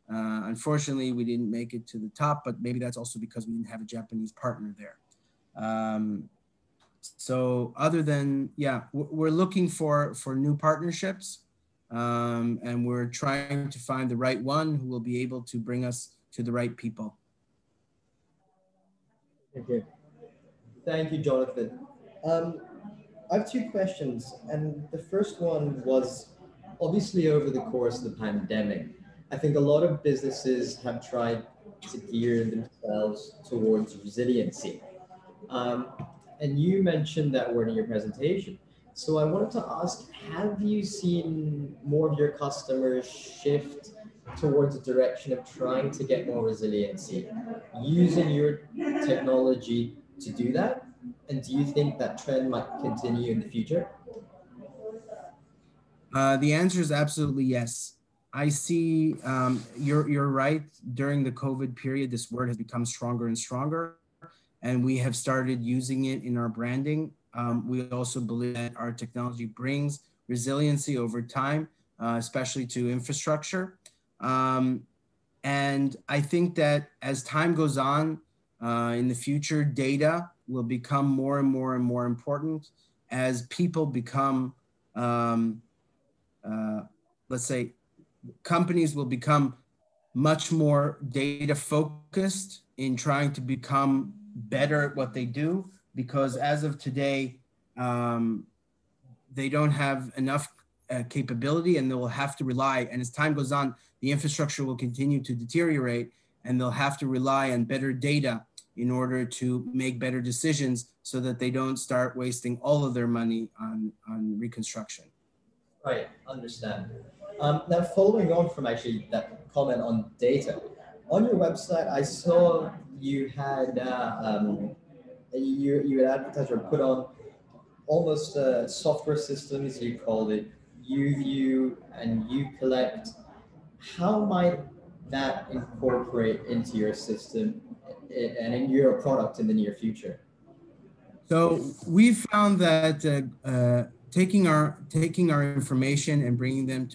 Unfortunately, we didn't make it to the top, but maybe that's also because we didn't have a Japanese partner there. So other than, yeah, we're looking for new partnerships and we're trying to find the right one who will be able to bring us to the right people. Okay. Thank you, Jonathan. I have 2 questions, and the first one was, obviously over the course of the pandemic, I think a lot of businesses have tried to gear themselves towards resiliency. And you mentioned that word in your presentation. So I wanted to ask, have you seen more of your customers shift towards a direction of trying to get more resiliency, using your technology to do that? And do you think that trend might continue in the future? The answer is absolutely yes. I see, you're right. During the COVID period, this word has become stronger and stronger, and we have started using it in our branding. We also believe that our technology brings resiliency over time, especially to infrastructure. And I think that as time goes on, in the future, data will become more and more and more important as people become, let's say, companies will become much more data focused in trying to become better at what they do, because as of today, they don't have enough capability, and they will have to rely, and as time goes on, the infrastructure will continue to deteriorate, and they'll have to rely on better data in order to make better decisions so that they don't start wasting all of their money on reconstruction. Right, understand. Now, following on from actually that comment on data, on your website, I saw you had you had advertised or put on almost software systems. You called it UView and UCollect. How might that incorporate into your system and in your product in the near future? So we found that taking our information and bringing them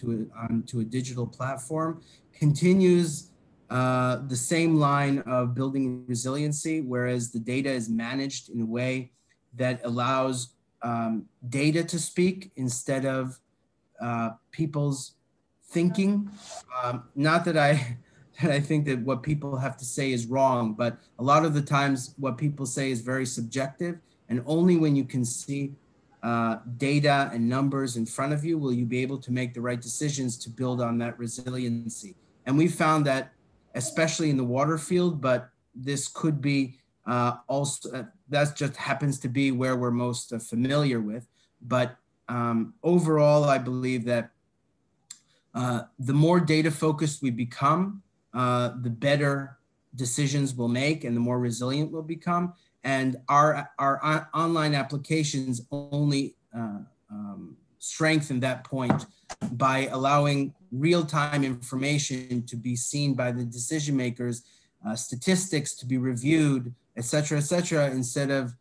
onto a digital platform continues the same line of building resiliency, whereas the data is managed in a way that allows data to speak instead of people's thinking. Not that I think that what people have to say is wrong, but a lot of the times what people say is very subjective, and only when you can see data and numbers in front of you will you be able to make the right decisions to build on that resiliency. And we found that, especially in the water field, but this could be also, that just happens to be where we're most familiar with. But overall, I believe that the more data focused we become, the better decisions we'll make and the more resilient we'll become. And our online applications only strengthen that point by allowing real-time information to be seen by the decision makers, statistics to be reviewed, et cetera, instead of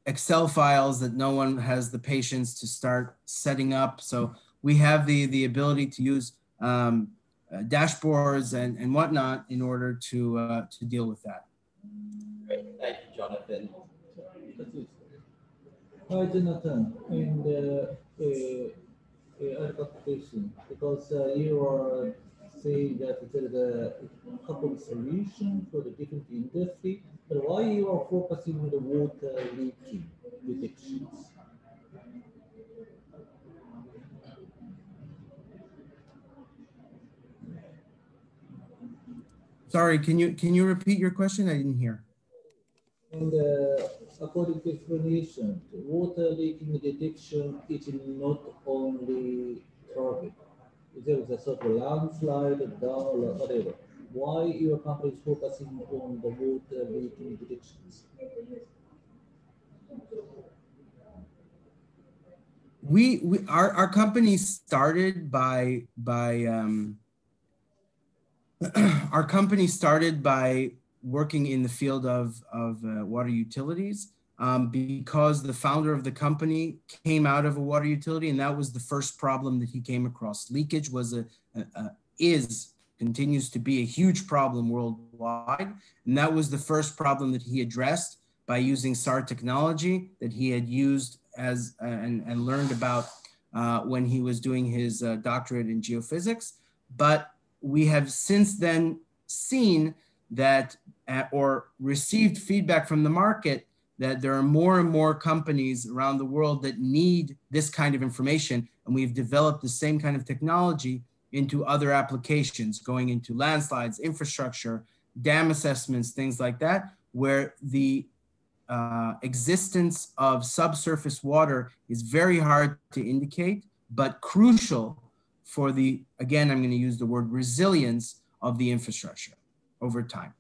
Excel files that no one has the patience to start setting up. So we have the ability to use dashboards and whatnot in order to deal with that. Great, thank you, Jonathan. Hi, Jonathan. And I have a question, because you are saying that there is a couple of solutions for the different industry, but why you are focusing on the water leaking detections? Sorry, can you repeat your question? I didn't hear. And according to explanation, water leaking detection is not only target. There is a sort of landslide, down, or whatever. Why your company is focusing on the water leaking detections? Our company started by our company started by working in the field of water utilities because the founder of the company came out of a water utility, and that was the first problem that he came across. Leakage was continues to be a huge problem worldwide, and that was the first problem that he addressed by using SAR technology that he had used as and learned about when he was doing his doctorate in geophysics. But we have since then seen that or received feedback from the market that there are more and more companies around the world that need this kind of information. And we've developed the same kind of technology into other applications, going into landslides, infrastructure, dam assessments, things like that, where the existence of subsurface water is very hard to indicate, but crucial for the, again, I'm going to use the word resilience of the infrastructure over time.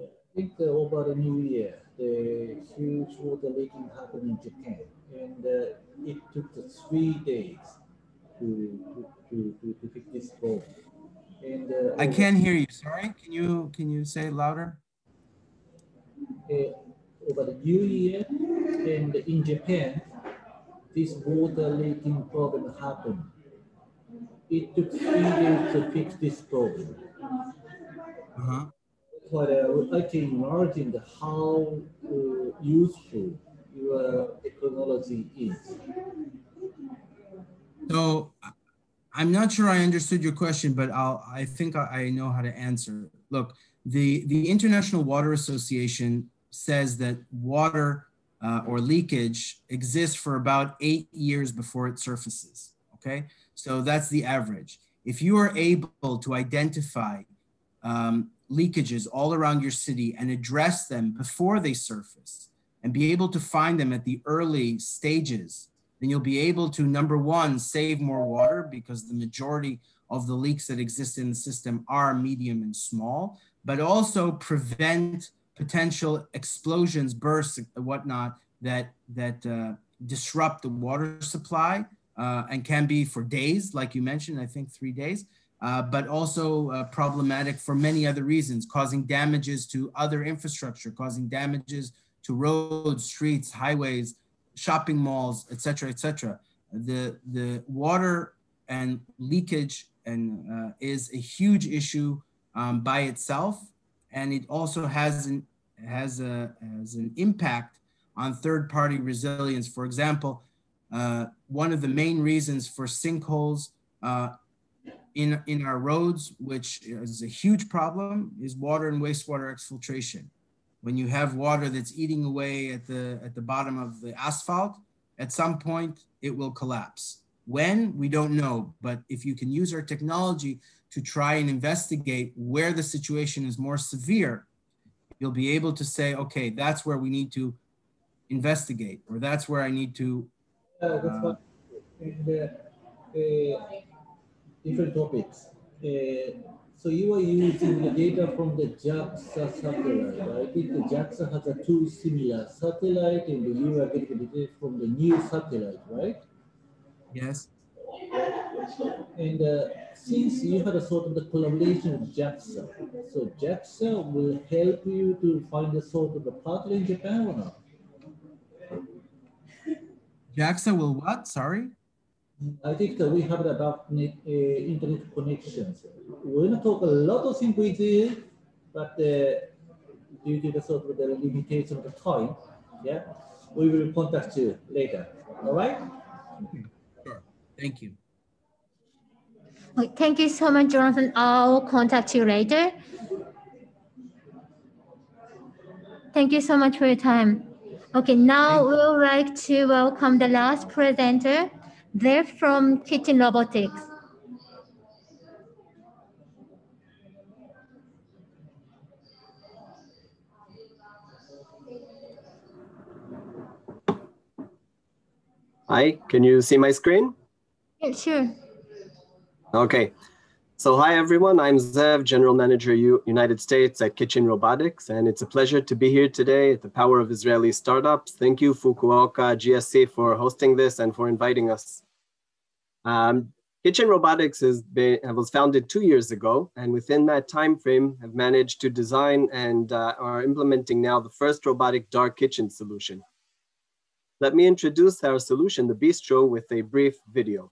I think over the New Year, the huge water leaking happened in Japan, and it took 3 days to fix this problem. And I can't hear you. Sorry. Can you say it louder? Over the New Year, and in Japan, this water leaking problem happened. It took 3 days to fix this problem. But I can imagine how useful your technology is. So I'm not sure I understood your question, but I think I know how to answer. Look, the International Water Association says that water or leakage exists for about 8 years before it surfaces, okay? So that's the average. If you are able to identify leakages all around your city and address them before they surface and be able to find them at the early stages, then you'll be able to, number one, save more water because the majority of the leaks that exist in the system are medium and small, but also prevent potential explosions, bursts, and whatnot that disrupt the water supply and can be for days, like you mentioned, I think 3 days, but also problematic for many other reasons, causing damages to other infrastructure, causing damages to roads, streets, highways, shopping malls, etc., etc. The water and leakage is a huge issue by itself, and it also has an impact on third-party resilience. For example, one of the main reasons for sinkholes in our roads, which is a huge problem, is water and wastewater exfiltration. When you have water that's eating away at the bottom of the asphalt, at some point it will collapse. When, we don't know, but if you can use our technology to try and investigate where the situation is more severe, you'll be able to say, okay, that's where we need to investigate, or that's where I need to. That's what, different topics. So you are using the data from the JAXA satellite. I think the JAXA has a two similar satellite, and you are getting the data from the new satellite, right? Yes. And since you had a sort of the collaboration with JAXA, so JAXA will help you to find a sort of a partner in Japan or not? JAXA will what? Sorry? I think that we have about internet connections. We're going to talk a lot of things with you, but due to the sort of the limitation of the time, yeah, we will contact you later. All right? Sure. Thank you. Thank you so much, Jonathan. I'll contact you later. Thank you so much for your time. Okay, now we would like to welcome the last presenter. They're from Kitchen Robotics. Hi, can you see my screen? Yeah, sure. Okay. So hi, everyone. I'm Zev, General Manager, United States at Kitchen Robotics, and it's a pleasure to be here today at the Power of Israeli Startups. Thank you, Fukuoka GSC, for hosting this and for inviting us. Kitchen Robotics was founded 2 years ago, and within that time frame have managed to design and are implementing now the first robotic dark kitchen solution. Let me introduce our solution, the Bistro, with a brief video.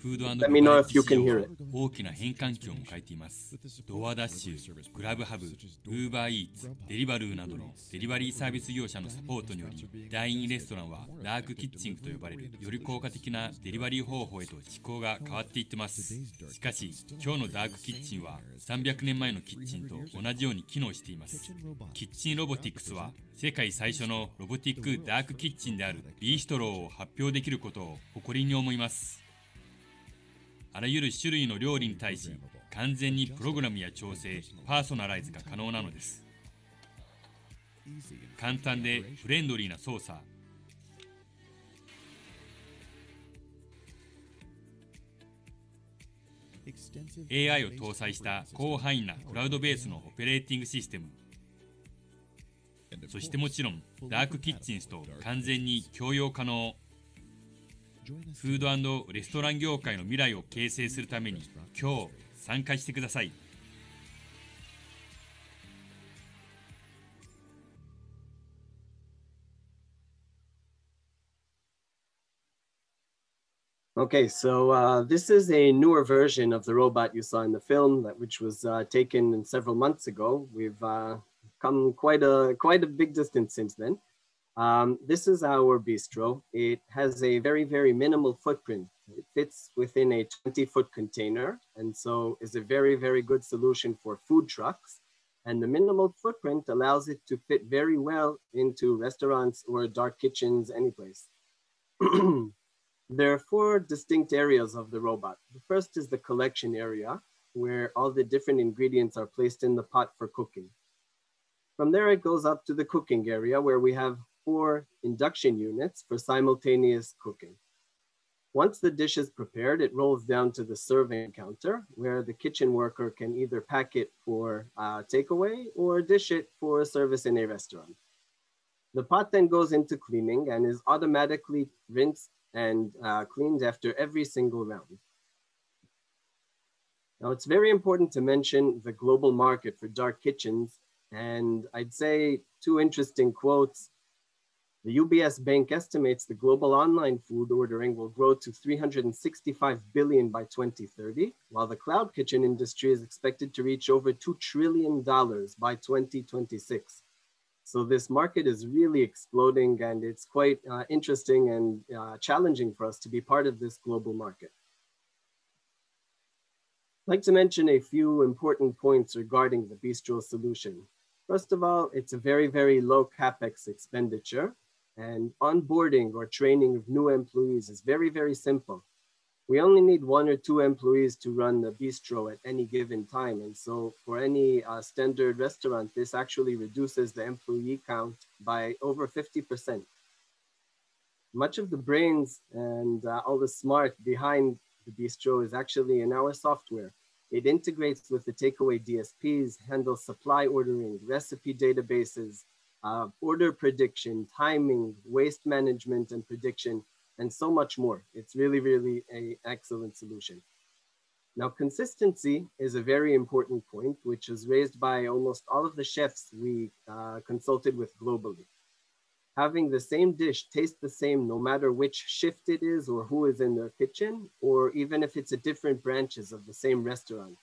Let me know if you can hear it. 大きな変換器を迎えています。ドアダッシュ、グラブハブ、ウーバーイーツ、デリバルーなどのデリバリーサービス業者のサポートにより、ダイニングレストランはダークキッチンと呼ばれるより効果的なデリバリー方法へと思考が変わっていってます。しかし、今日のダークキッチンは300年前のキッチンと同じように機能しています。キッチンロボティクスは世界最初のロボティックダークキッチンであるビーストローを発表できることを誇りに思います。あらゆる種類の料理に対し完全にプログラムや調整、パーソナライズが可能なのです。簡単でフレンドリーな操作、AI を搭載した広範囲なクラウドベースのオペレーティングシステム、そしてもちろんダークキッチンズと完全に共用可能。フード&レストラン業界の未来を形成するために今日参加してください。Okay, so this is a newer version of the robot you saw in the film, which was taken several months ago. We've come quite a big distance since then. This is our bistro. It has a very, very minimal footprint. It fits within a 20-foot container, and so is a very, very good solution for food trucks. And the minimal footprint allows it to fit very well into restaurants or dark kitchens, any place. There are 4 distinct areas of the robot. The first is the collection area, where all the different ingredients are placed in the pot for cooking. From there, it goes up to the cooking area, where we have 4 induction units for simultaneous cooking. Once the dish is prepared, it rolls down to the serving counter, where the kitchen worker can either pack it for takeaway or dish it for service in a restaurant. The pot then goes into cleaning and is automatically rinsed and cleaned after every single round. Now, it's very important to mention the global market for dark kitchens, and I'd say 2 interesting quotes. The UBS Bank estimates the global online food ordering will grow to 365 billion by 2030, while the cloud kitchen industry is expected to reach over $2 trillion by 2026. So this market is really exploding, and it's quite interesting and challenging for us to be part of this global market. I'd like to mention a few important points regarding the bistro solution. First of all, it's a very, very low CapEx expenditure, and onboarding or training of new employees is very, very simple. We only need 1 or 2 employees to run the bistro at any given time. And so for any standard restaurant, this actually reduces the employee count by over 50%. Much of the brains and all the smart behind the bistro is actually in our software. It integrates with the takeaway DSPs, handles supply ordering, recipe databases, order prediction, timing, waste management and prediction, and so much more. It's really, really an excellent solution. Now, consistency is a very important point, which is raised by almost all of the chefs we consulted with globally. Having the same dish taste the same no matter which shift it is or who is in their kitchen, or even if it's at different branches of the same restaurant.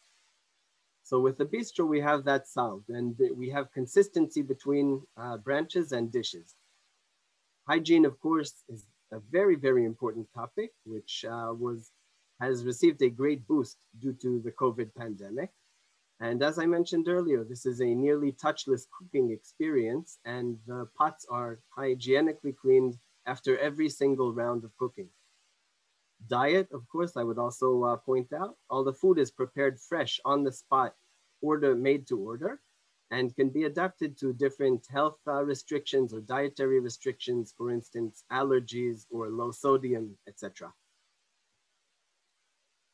So with the bistro, we have that solved, and we have consistency between branches and dishes. Hygiene, of course, is a very, very important topic, which has received a great boost due to the COVID pandemic. And as I mentioned earlier, this is a nearly touchless cooking experience, and the pots are hygienically cleaned after every single round of cooking. Diet, of course, I would also point out, all the food is prepared fresh on the spot, made to order, and can be adapted to different health restrictions or dietary restrictions, for instance, allergies or low sodium, etc.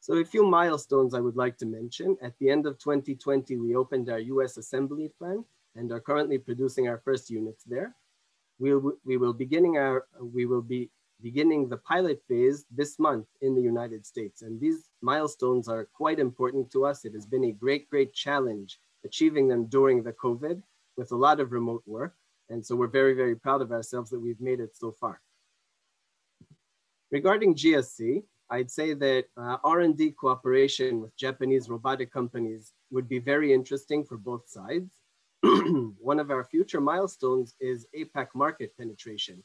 So a few milestones I would like to mention. At the end of 2020, we opened our US assembly plant and are currently producing our first units there. We will be beginning the pilot phase this month in the United States. And these milestones are quite important to us. It has been a great, great challenge achieving them during the COVID with a lot of remote work. And so we're very, very proud of ourselves that we've made it so far. Regarding GSC, I'd say that R&D cooperation with Japanese robotic companies would be very interesting for both sides. One of our future milestones is APAC market penetration.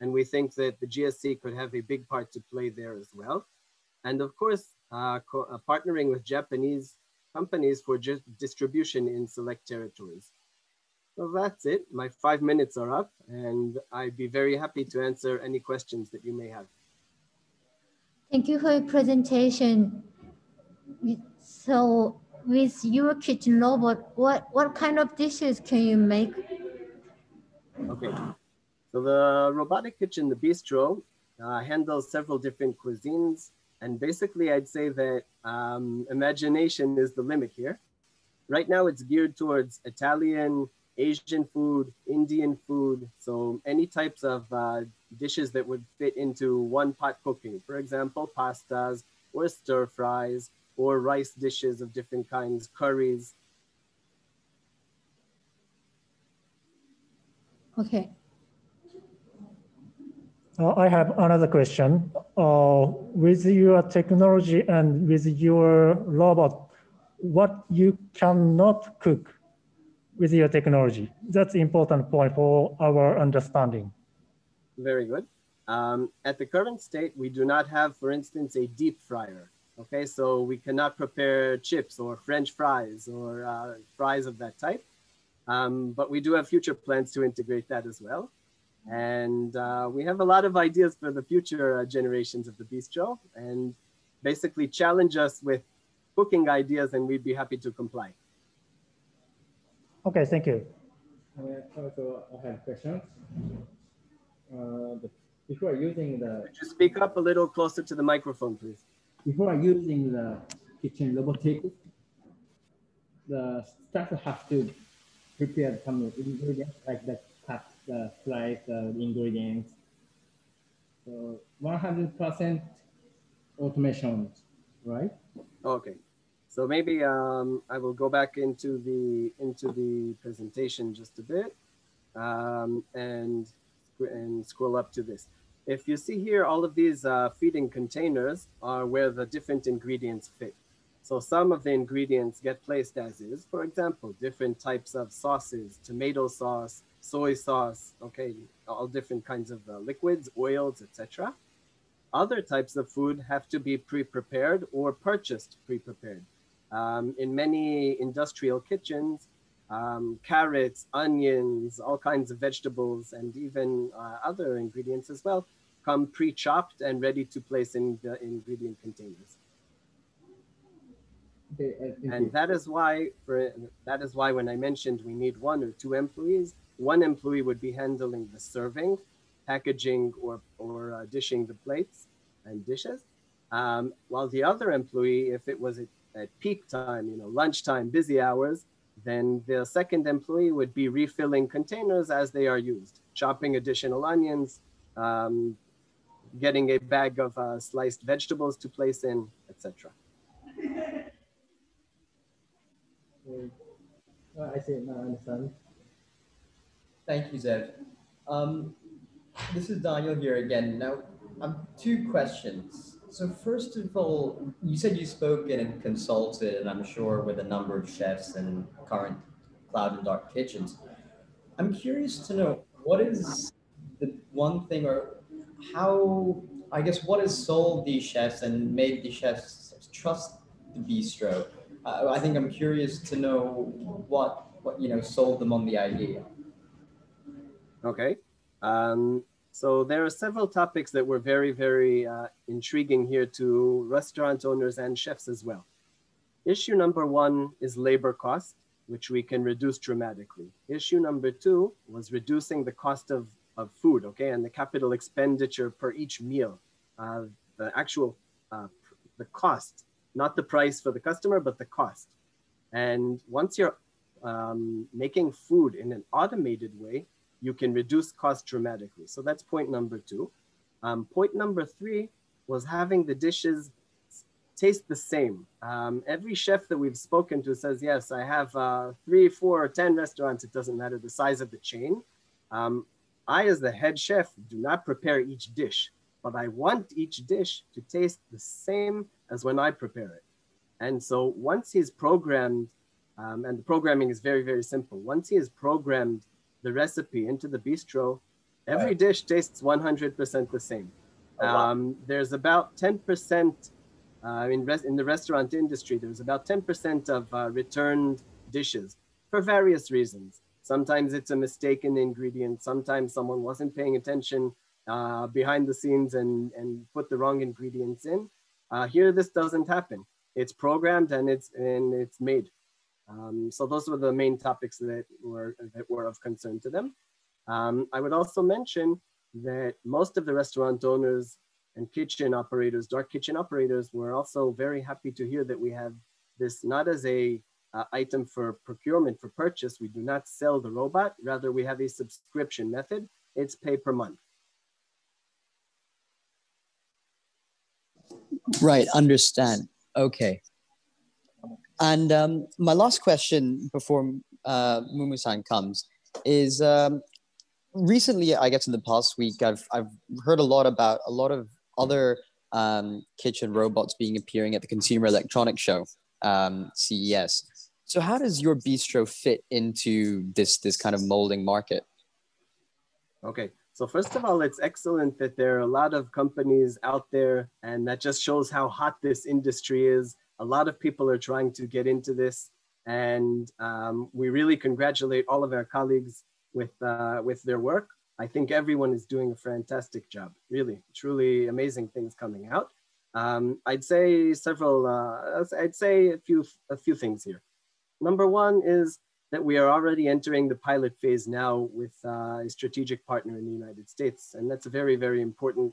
And we think that the GSC could have a big part to play there as well. And of course, partnering with Japanese companies for distribution in select territories. So that's it. My 5 minutes are up, and I'd be very happy to answer any questions that you may have. Thank you for your presentation. So with your kitchen robot, what kind of dishes can you make? Okay, so the robotic kitchen, the bistro, handles several different cuisines. And basically, I'd say that imagination is the limit here. Right now, it's geared towards Italian, Asian food, Indian food. So any types of dishes that would fit into one pot cooking. For example, pastas or stir fries or rice dishes of different kinds, curries. Okay. I have another question. With your technology and with your robot, what you cannot cook with your technology? That's important point for our understanding. Very good. At the current state, we do not have, for instance, a deep fryer. Okay, so we cannot prepare chips or French fries or fries of that type. But we do have future plans to integrate that as well. And we have a lot of ideas for the future generations of the bistro, and basically challenge us with cooking ideas, and we'd be happy to comply. Okay, thank you. Also, I have questions. Before using the... Could you speak up a little closer to the microphone, please? Before using the kitchen robotics, the staff have to prepare some ingredients like the cut, the slice, the ingredients. So 100% automation, right? Okay, so maybe I will go back into the presentation just a bit and scroll up to this. If you see here, all of these feeding containers are where the different ingredients fit. So some of the ingredients get placed as is. For example, different types of sauces, tomato sauce, soy sauce, okay, all different kinds of liquids, oils, etc. Other types of food have to be pre-prepared or purchased pre-prepared. In many industrial kitchens, carrots, onions, all kinds of vegetables, and even other ingredients as well come pre-chopped and ready to place in the ingredient containers. Okay, and that is why when I mentioned we need 1 or 2 employees, 1 employee would be handling the serving, packaging, or dishing the plates and dishes, while the other employee, if it was at peak time, you know, lunchtime, busy hours, then the second employee would be refilling containers as they are used, chopping additional onions, getting a bag of sliced vegetables to place in, etc. I see, now I understand. Thank you, Zev. This is Daniel here again. Now, 2 questions. So first of all, you said you spoke and consulted, and I'm sure with a number of chefs and current cloud and dark kitchens. I'm curious to know, what is the one thing, or how, I guess, what has sold these chefs and made the chefs trust the bistro? I think I'm curious to know what you know sold them on the idea. Okay. So there are several topics that were very, very intriguing here to restaurant owners and chefs as well. Issue number 1 is labor cost, which we can reduce dramatically. Issue number 2 was reducing the cost of food, okay, and the capital expenditure per each meal. The actual, the cost, not the price for the customer, but the cost. And once you're making food in an automated way, you can reduce cost dramatically. So that's point number 2. Point number 3 was having the dishes taste the same. Every chef that we've spoken to says, yes, I have 3, 4, or 10 restaurants. It doesn't matter the size of the chain. I, as the head chef, do not prepare each dish, but I want each dish to taste the same as when I prepare it. And so once he's programmed, and the programming is very, very simple. Once he has programmed the recipe into the bistro, every dish tastes 100% the same. There's about 10% in the restaurant industry, there's about 10% of returned dishes for various reasons. Sometimes it's a mistaken ingredient. Sometimes someone wasn't paying attention behind the scenes and put the wrong ingredients in. Here, this doesn't happen. it's programmed and it's made. So those were the main topics that were of concern to them. I would also mention that most of the restaurant owners and kitchen operators, dark kitchen operators, were also very happy to hear that we have this not as a item for procurement, for purchase. We do not sell the robot. Rather, we have a subscription method. It's pay per month. Right, understand. Okay. And my last question before Mumu-san comes is, recently, I guess in the past week, I've heard a lot about a lot of other kitchen robots being appearing at the Consumer Electronics Show, CES. So how does your bistro fit into this kind of molding market? Okay, so first of all, it's excellent that there are a lot of companies out there, and that just shows how hot this industry is. A lot of people are trying to get into this, and we really congratulate all of our colleagues with their work. I think everyone is doing a fantastic job. Really, truly amazing things coming out. I'd say a few things here. Number one is that we are already entering the pilot phase now with a strategic partner in the United States, and that's a very, very important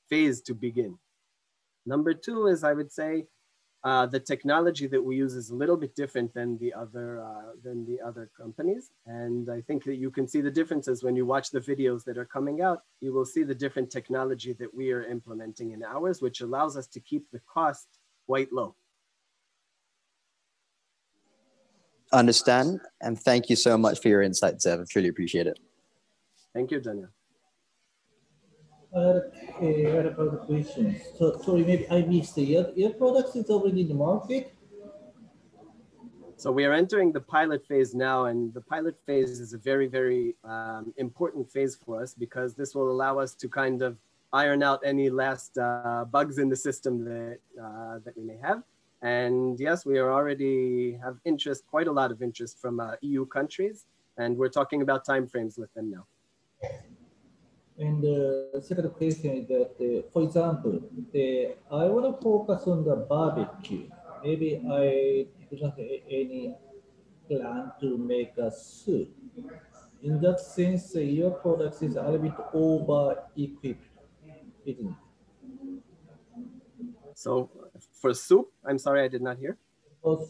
phase to begin. Number two is, I would say, the technology that we use is a little bit different than the other companies. And I think that you can see the differences when you watch the videos that are coming out. You will see the different technology that we are implementing in ours, which allows us to keep the cost quite low. Understand, and thank you so much for your insights, Zev. I truly appreciate it. Thank you, Daniel. I had a couple of questions. So, sorry, maybe I missed it. Your product is already in the market? So we are entering the pilot phase now, and the pilot phase is a very, very important phase for us because this will allow us to kind of iron out any last bugs in the system that we may have. And yes, we are already have interest, quite a lot of interest from EU countries, and we're talking about timeframes with them now. And the second question is that, for example, I want to focus on the barbecue. Maybe I do not have any plan to make a soup. In that sense, your product is a little bit over-equipped, isn't it? So for soup, I'm sorry, I did not hear. Because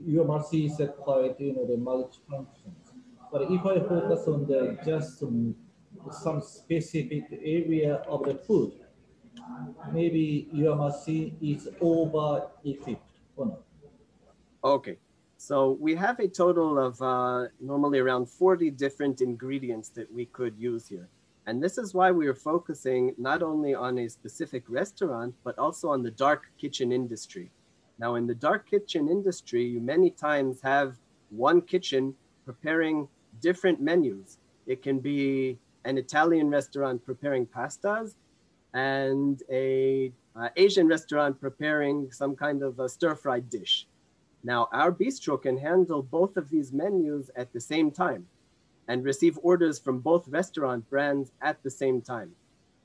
your mercy is quite, the multi-functions. But if I focus on the just some specific area of the food, maybe your machine is over-equipped or not. Okay, so we have a total of normally around 40 different ingredients that we could use here. And this is why we are focusing not only on a specific restaurant, but also on the dark kitchen industry. Now, in the dark kitchen industry, you many times have one kitchen preparing different menus. It can be an Italian restaurant preparing pastas and a Asian restaurant preparing some kind of a stir-fried dish. Now, our bistro can handle both of these menus at the same time and receive orders from both restaurant brands at the same time.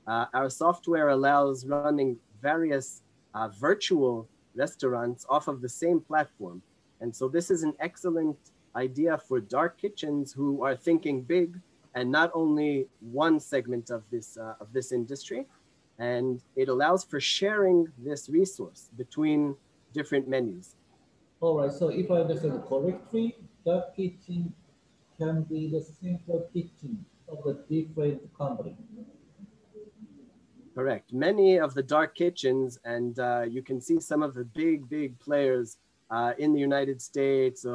Our software allows running various virtual restaurants off of the same platform. And so this is an excellent idea for dark kitchens who are thinking big and not only one segment of this industry. And it allows for sharing this resource between different menus. All right, so if I understand correctly, dark kitchen can be the central kitchen of the different company. Correct. Many of the dark kitchens, and you can see some of the big players in the United States,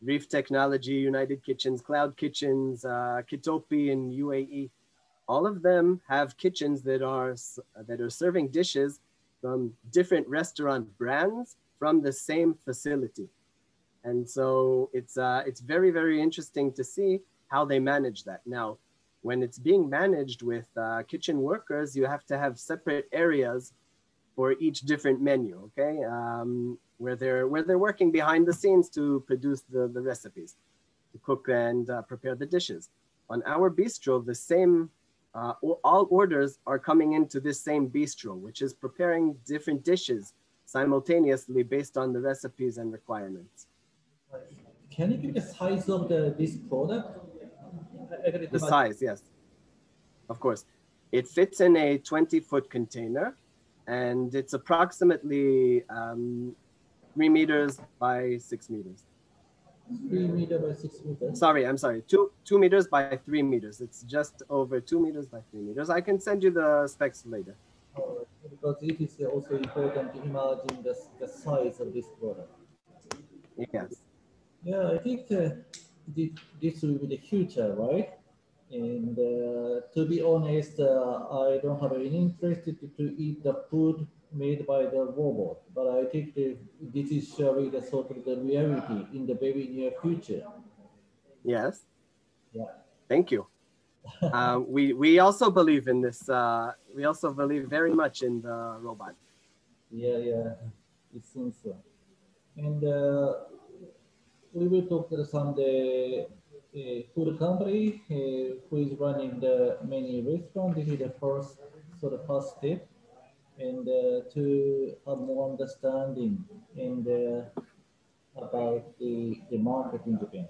Reef Technology, United Kitchens, Cloud Kitchens, Kitopi in UAE. All of them have kitchens that are serving dishes from different restaurant brands from the same facility. And so it's very, very interesting to see how they manage that. Now, when it's being managed with kitchen workers, you have to have separate areas for each different menu, okay? Where they're working behind the scenes to produce the recipes, to cook and prepare the dishes. On our bistro, the same all orders are coming into this same bistro, which is preparing different dishes simultaneously based on the recipes and requirements. Can you give the size of this product? The size, yes, of course. It fits in a 20-foot container, and it's approximately 3 meters by 6 meters. 3 meters by 6 meters? Sorry, I'm sorry, 2 meters by 3 meters. It's just over 2 meters by 3 meters. I can send you the specs later. Because it is also important to imagine the size of this product. Yes. Yeah, I think this will be the future, right? And to be honest, I don't have any interest to eat the food made by the robot, but I think this is surely the sort of the reality in the very near future. Yes. Yeah. Thank you. We also believe in this. We also believe very much in the robot. Yeah, yeah, it seems so. And we will talk to some the food company who is running the many restaurants. This is the first step, and to have more understanding and about the market in Japan.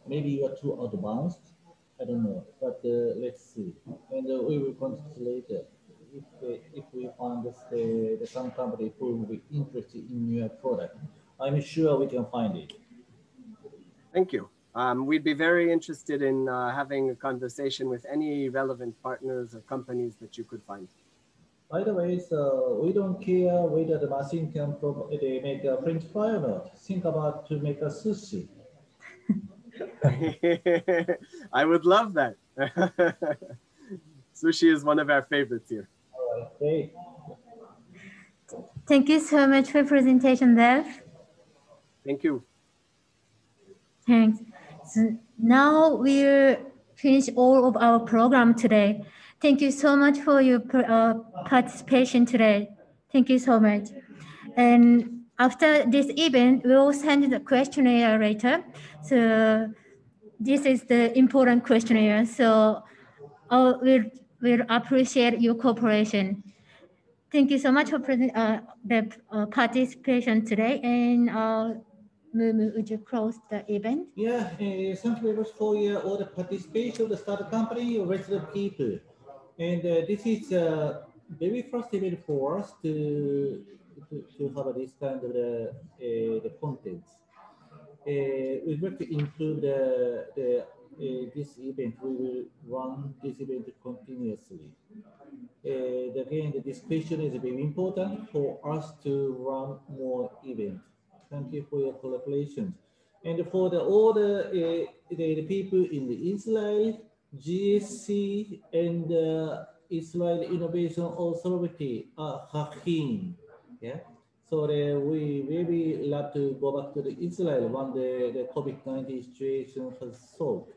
Maybe you are too advanced. I don't know, but let's see. And we will contact later if we find some company who will be interested in your product. I'm sure we can find it. Thank you. We'd be very interested in having a conversation with any relevant partners or companies that you could find. By the way, so we don't care whether the machine can they make a French fry or not. Think about to make a sushi. I would love that. Sushi is one of our favorites here. All right, great. Thank you so much for presentation, Dev. Thank you. Thanks. So now we'll finish all of our program today. Thank you so much for your participation today. Thank you so much. And after this event, we'll send the questionnaire later. So this is the important questionnaire. So we'll appreciate your cooperation. Thank you so much for the participation today. And Mumu, would you close the event? Yeah, thank you very much for all the participation of the startup company, resident people. And this is very first event for us to have this kind of the contents. We'd like to include this event. We will run this event continuously. Again, this question is very important for us to run more events. Thank you for your collaboration. And for all the people in the Israel, GSC, and Israel Innovation Authority, HAKIN. Yeah. So we really love to go back to the Israel when the COVID-19 situation has solved.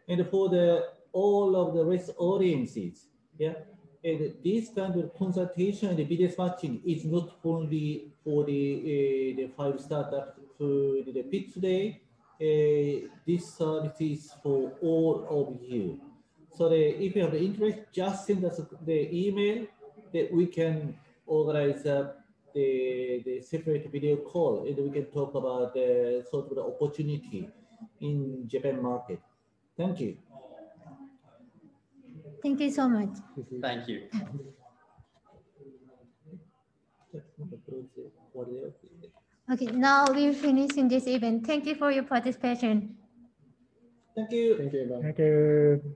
And for all of the rest audiences, yeah. And this kind of consultation and the business matching is not only for the 5 startups who did a pitch today. This service is for all of you. So if you have interest, just send us the email that we can organize the separate video call, and we can talk about the sort of the opportunity in Japan market. Thank you. Thank you so much. Thank you. Okay, now we're finishing this event. Thank you for your participation. Thank you. Thank you. Thank you.